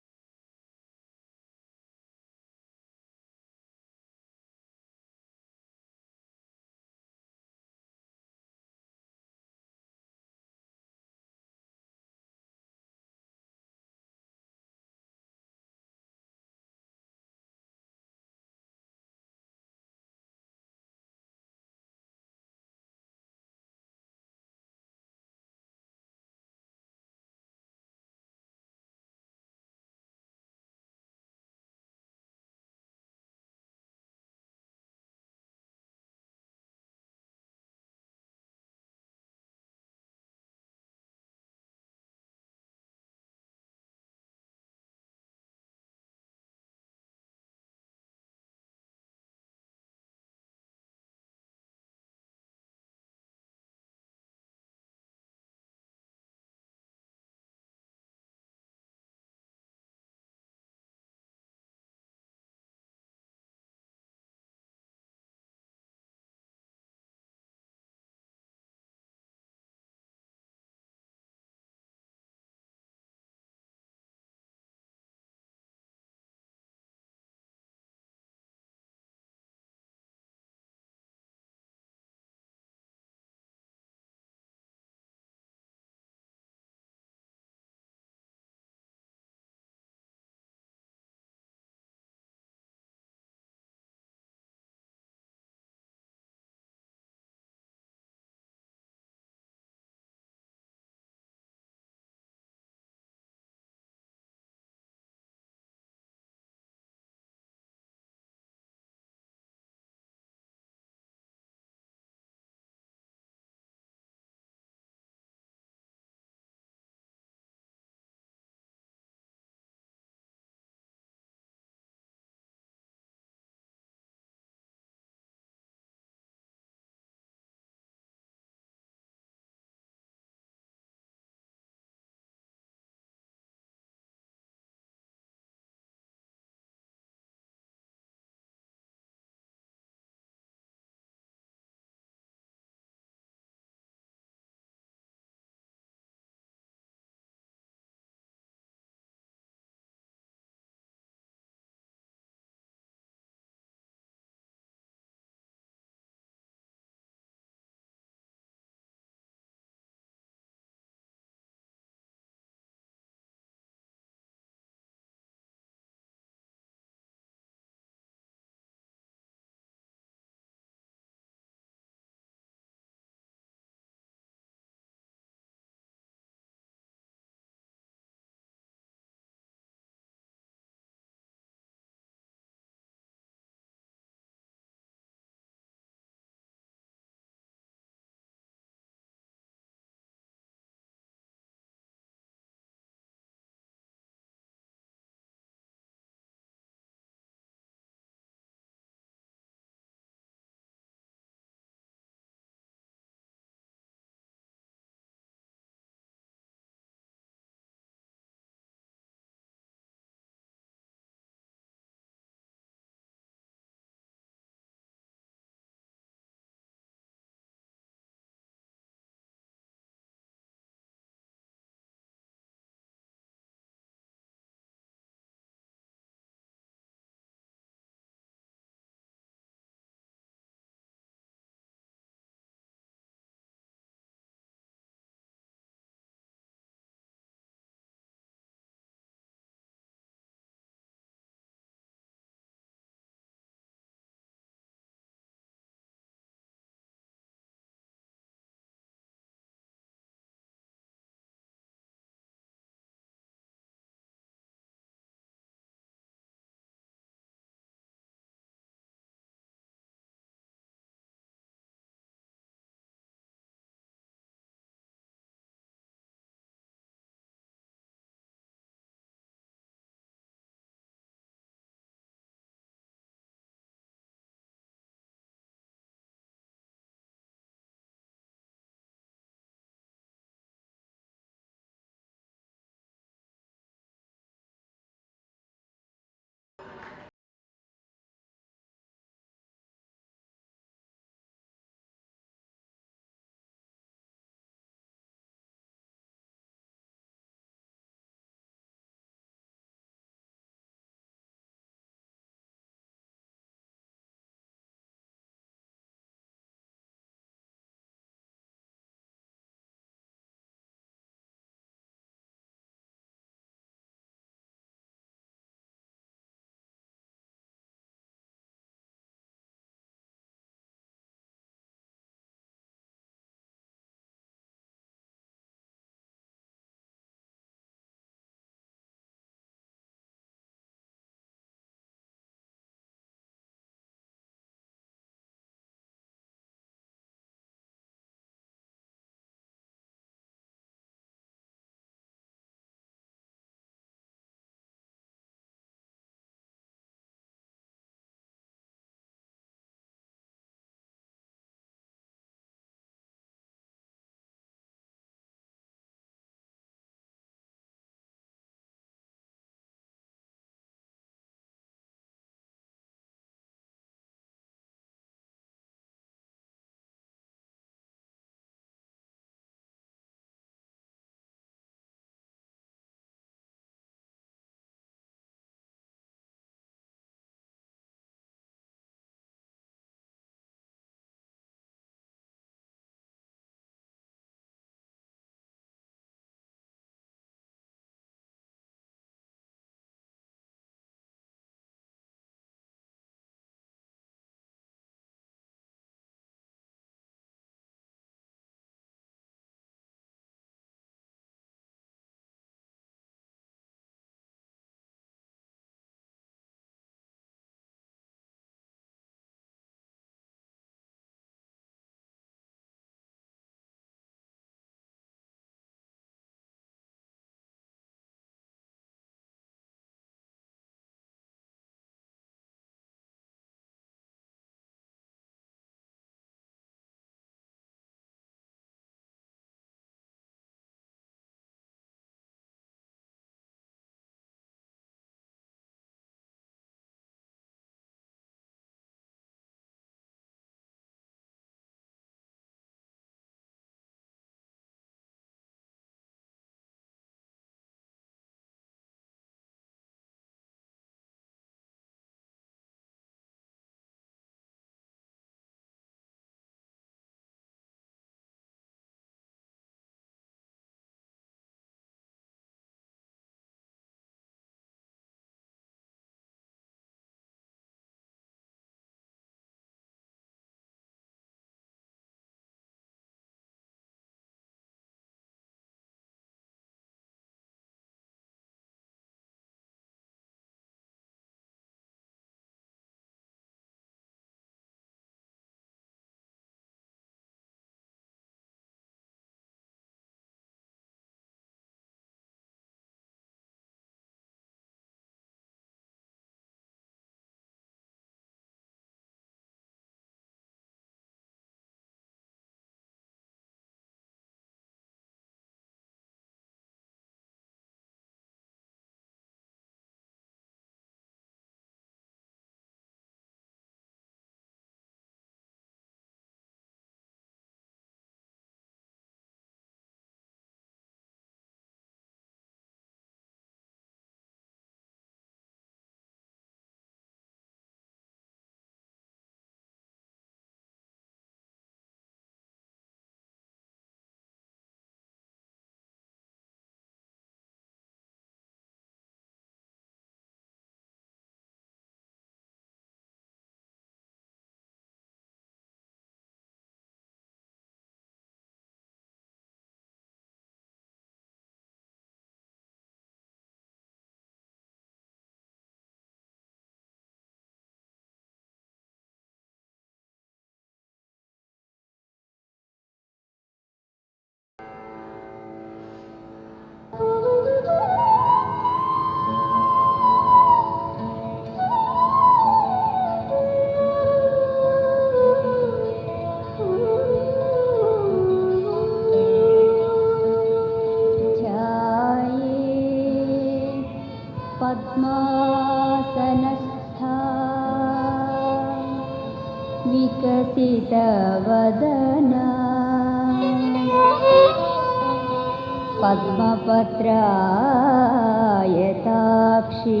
पद्मपत्रायताक्षी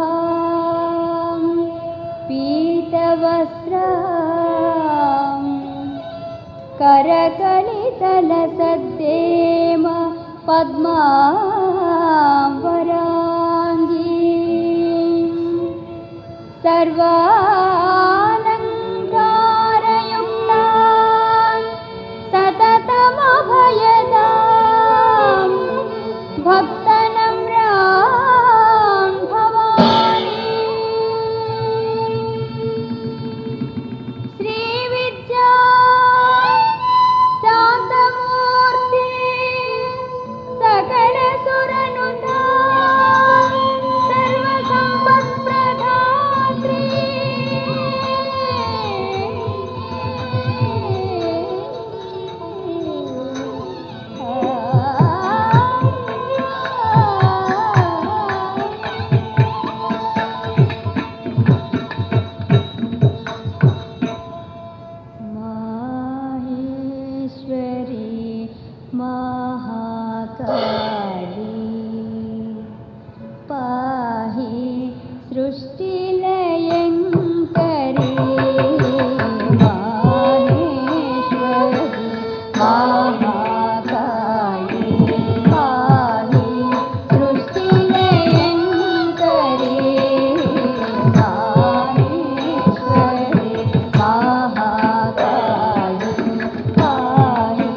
हेमाभां पीतवस्त्रां करकलितलसद्देम पद्मावराङ्गी सर्वालङ्कारयुक्ता सततमभयदां भक्तनम्रां भवानी श्रीविद्या शान्तमूर्ति सकलसुरनुता सर्वसम्पत्प्रदात्री माहेश्वरी महाकाली पाहि सृष्टिलयङ्करी माहेश्वरी महाकाली पाहि सृष्टिलयङ्करी माहेश्वरी महाकाली पाहि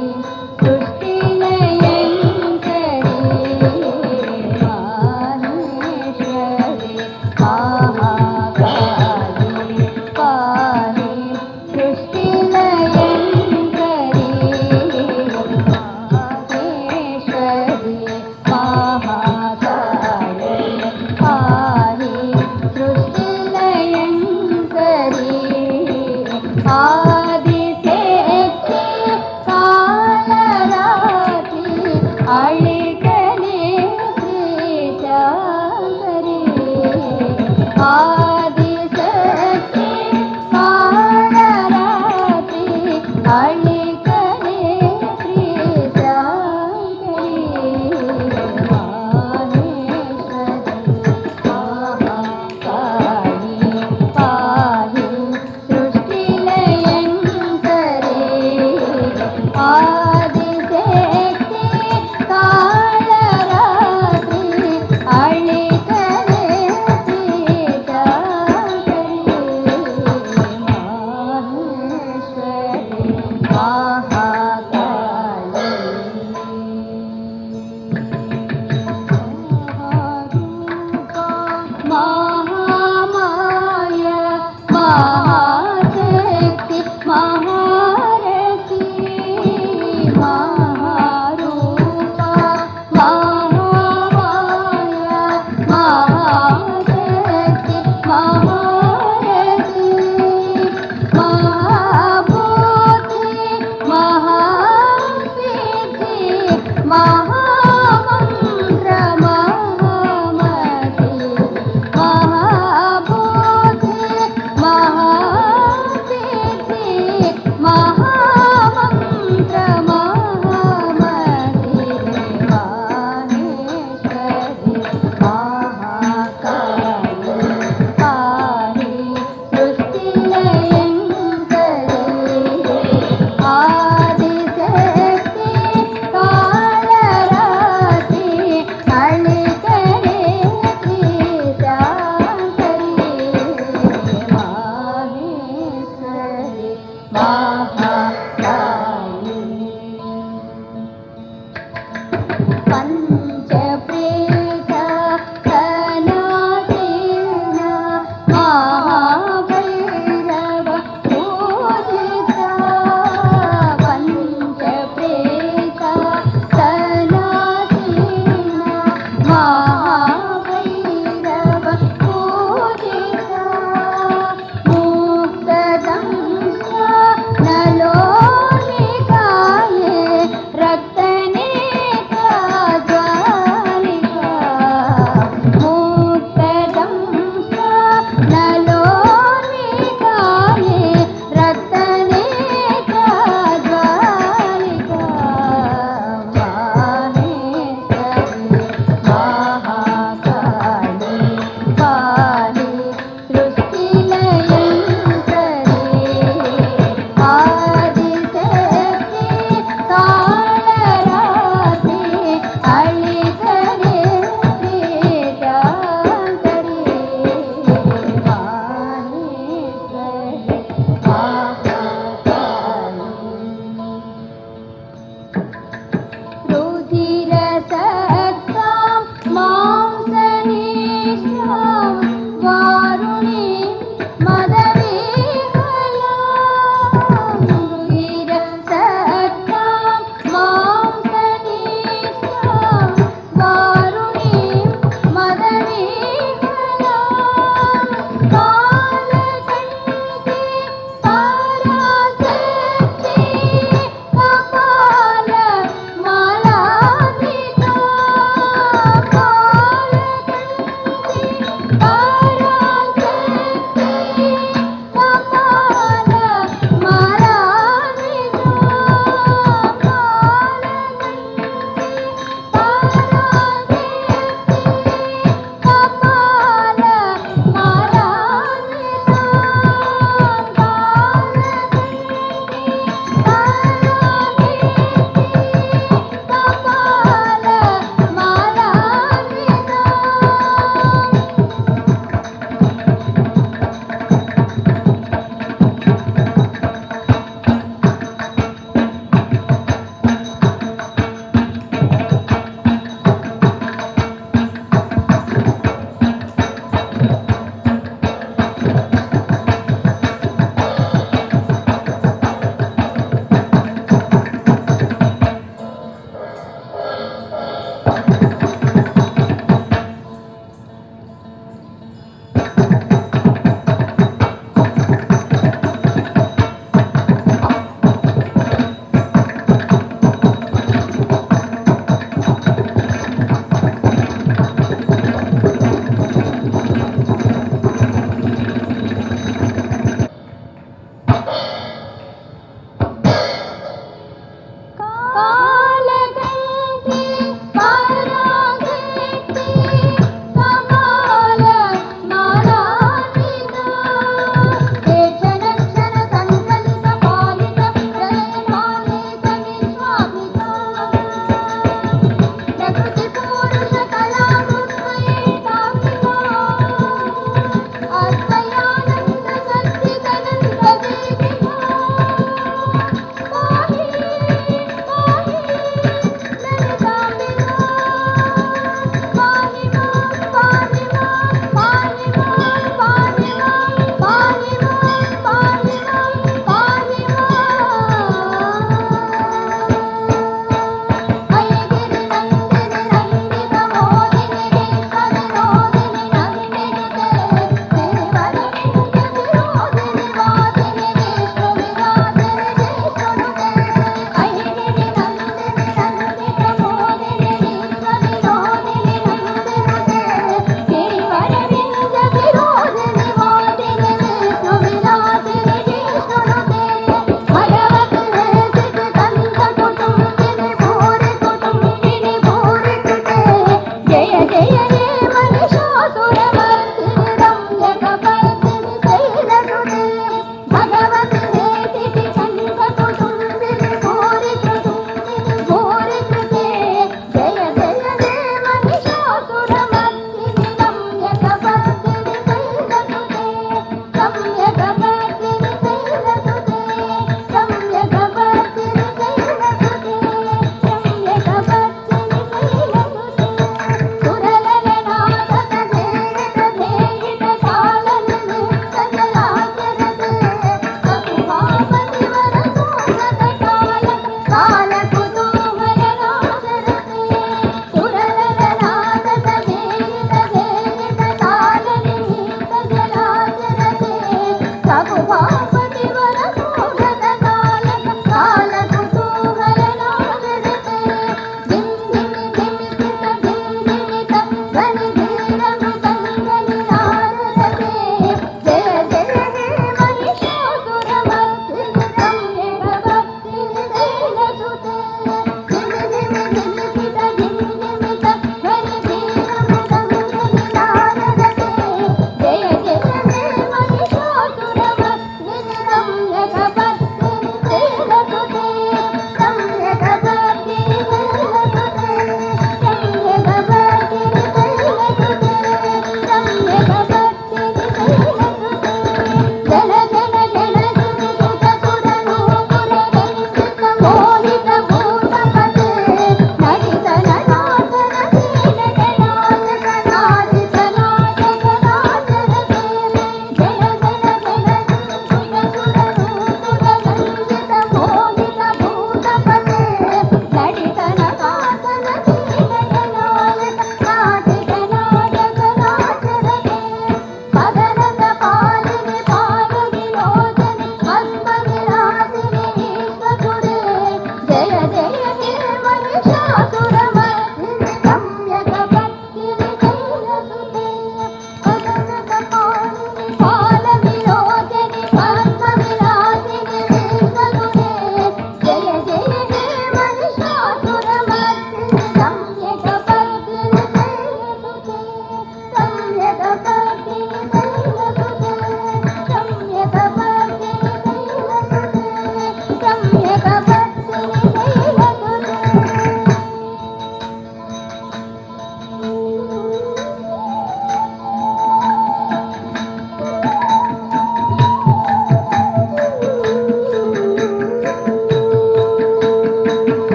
सृष्टिलयङ्करी माहेश्वरी महाकाली पाहि सृष्टिलयङ्करी माहेश्वरी महाकाली पाहि सृष्टिलयङ्करी आदिशक्ति कालरात्रि अळिकले श्रीशाङ्करी आदिशक्ति कालरात्रि अळिकले श्रीशाङ्करी माहेश्वरी महाकाली पाहि सृष्टिलयङ्करी आदिशक्ति कालरात्रि अळिकले श्रीशाङ्करी माहेश्वरी महामाया महाशक्ति महारथी महारूपा महामाया महाशक्ति महारथी महाभूति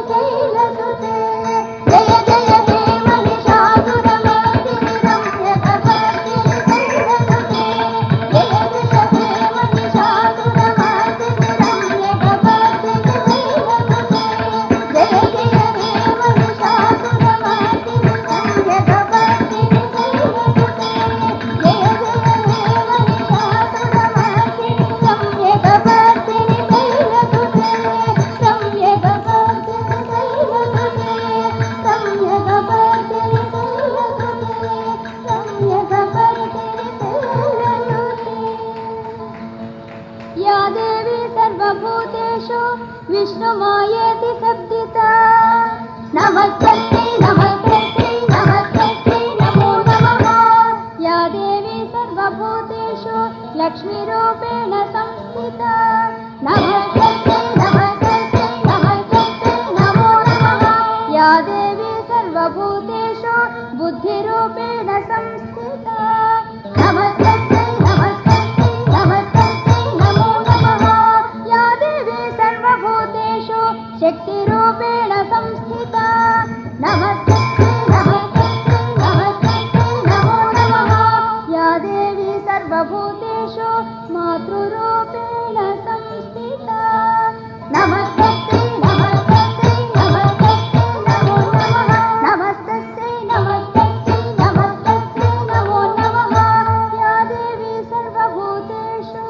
शैलसुते जय जय हे महिषासुरमर्दिनि रम्यकपर्दिनि शैलसुते जय जय हे महिषासुरमर्दिनि रम्यकपर्दिनि शैलसुते जय जय हे महिषासुरमर्दिनि रम्यकपर्दिनि शैलसुते जय जय हे महिषासुरमर्दिनि रम्यकपर्दिनि शैलसुते या देवी सर्वभूतेषु विष्णुमायेति शब्दिता नमस्तस्यै नमस्तस्यै नमस्तस्यै नमो नमः या देवी सर्वभूतेषु लक्ष्मीरूपेण संस्थिता नमस्तस्यै नमस्तस्यै नमस्तस्यै नमो नमः या देवी सर्वभूतेषु बुद्धिरूपेण संस्थिता नमस्तस्यै नमस्तस्यै नमस्तस्यै नमो नमः या देवी सर्वभूतेषु शक्तिरूपेण संस्थिता नमस्तस्यै नमस्तस्यै नमस्तस्यै नमो नमः या देवी सर्वभूतेषु मातृरूपेण संस्थिता नमस्तस्यै नमस्तस्यै नमस्तस्यै नमो नमः नमस्तस्यै नमस्तस्यै नमस्तस्यै नमो नमः या देवी सर्वभूतेषु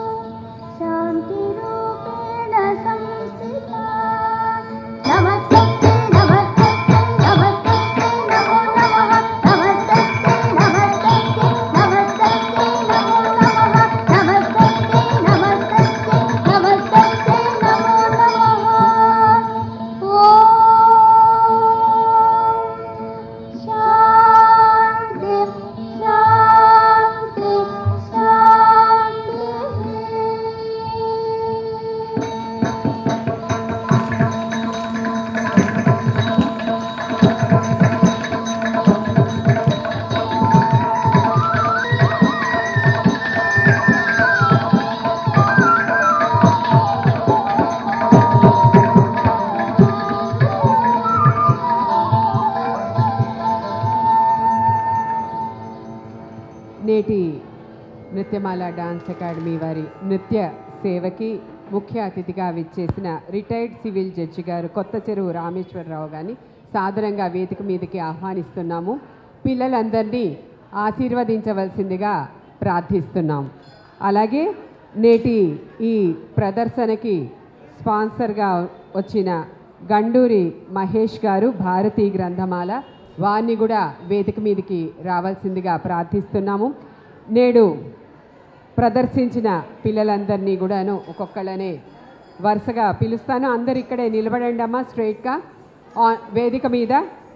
शान्तिरूपेण संस्थिता नमस्तस्यै नमस्तस्यै नमस्तस्यै नमो नमः नमस्तस्यै नमस्तस्यै नमस्तस्यै नमो नमः नमस्तस्यै नमस्तस्यै नमस्तस्यै नमो नमः ॐ शान्ति शान्ति शान्तिः
నేటి నృత్యమాల డాన్స్ అకాడమీ వారి నృత్య సేవకి ముఖ్య అతిథిగా విచ్చేసిన రిటైర్డ్ సివిల్ జడ్జి గారు కొత్త చెరువు రామేశ్వరరావు గారిని సాదరంగా వేదిక మీదకి ఆహ్వానిస్తున్నాము. పిల్లలందరినీ ఆశీర్వదించవలసిందిగా ప్రార్థిస్తున్నాం. అలాగే నేటి ఈ ప్రదర్శనకి స్పాన్సర్గా వచ్చిన గండూరి మహేష్ గారు భారతీ గ్రంథమాల వారిని కూడా వేదిక మీదకి రావాల్సిందిగా ప్రార్థిస్తున్నాము. నేడు ప్రదర్శించిన పిల్లలందరినీ కూడాను ఒక్కొక్కళ్ళనే వరుసగా పిలుస్తాను. అందరు ఇక్కడే నిలబడండి అమ్మా స్ట్రైట్గా వేదిక మీద.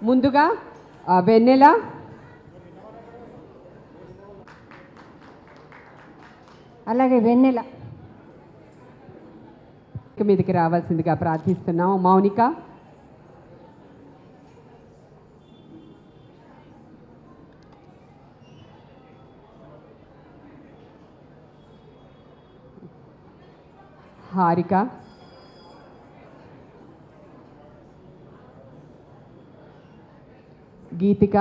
ముందుగా వెన్నెల,
అలాగే వెన్నెల
వేదిక మీదకి రావాల్సిందిగా ప్రార్థిస్తున్నాము. మౌనిక, హారిక, గీతిక,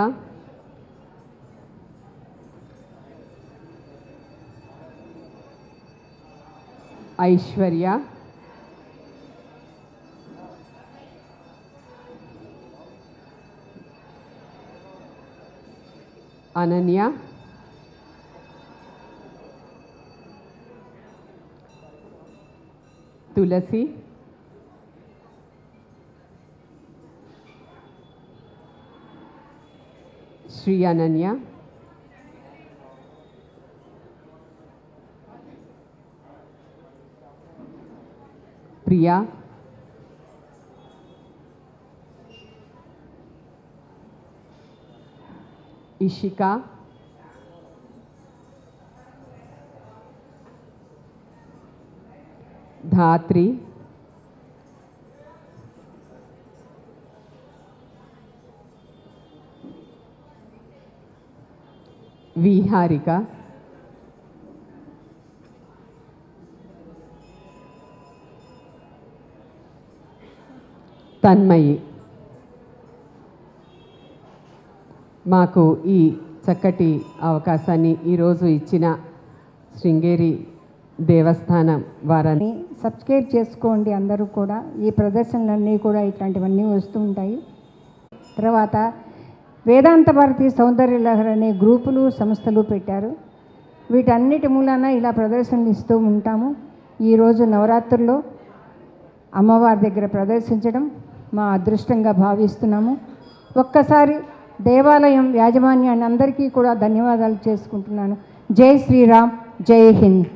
ఐశ్వర్య, అనన్య, తులసి, శ్రీ అనన్య, ప్రియా, ఇషిక, ధాత్రి, విహారిక, తన్మయి. మాకు ఈ చక్కటి అవకాశాన్ని ఈరోజు ఇచ్చిన శృంగేరి దేవస్థానం వారని
సబ్స్క్రైబ్ చేసుకోండి అందరూ కూడా. ఈ ప్రదర్శనలన్నీ కూడా ఇట్లాంటివన్నీ వస్తూ ఉంటాయి. తర్వాత వేదాంత భారతి సౌందర్య లహరి అనే గ్రూపులు సంస్థలు పెట్టారు. వీటన్నిటి మూలాన ఇలా ప్రదర్శనలు ఇస్తూ ఉంటాము. ఈరోజు నవరాత్రుల్లో అమ్మవారి దగ్గర ప్రదర్శించడం మా అదృష్టంగా భావిస్తున్నాము. ఒక్కసారి దేవాలయం యాజమాన్యాన్ని అందరికీ కూడా ధన్యవాదాలు చేసుకుంటున్నాను. జై శ్రీరామ్, జై హింద్.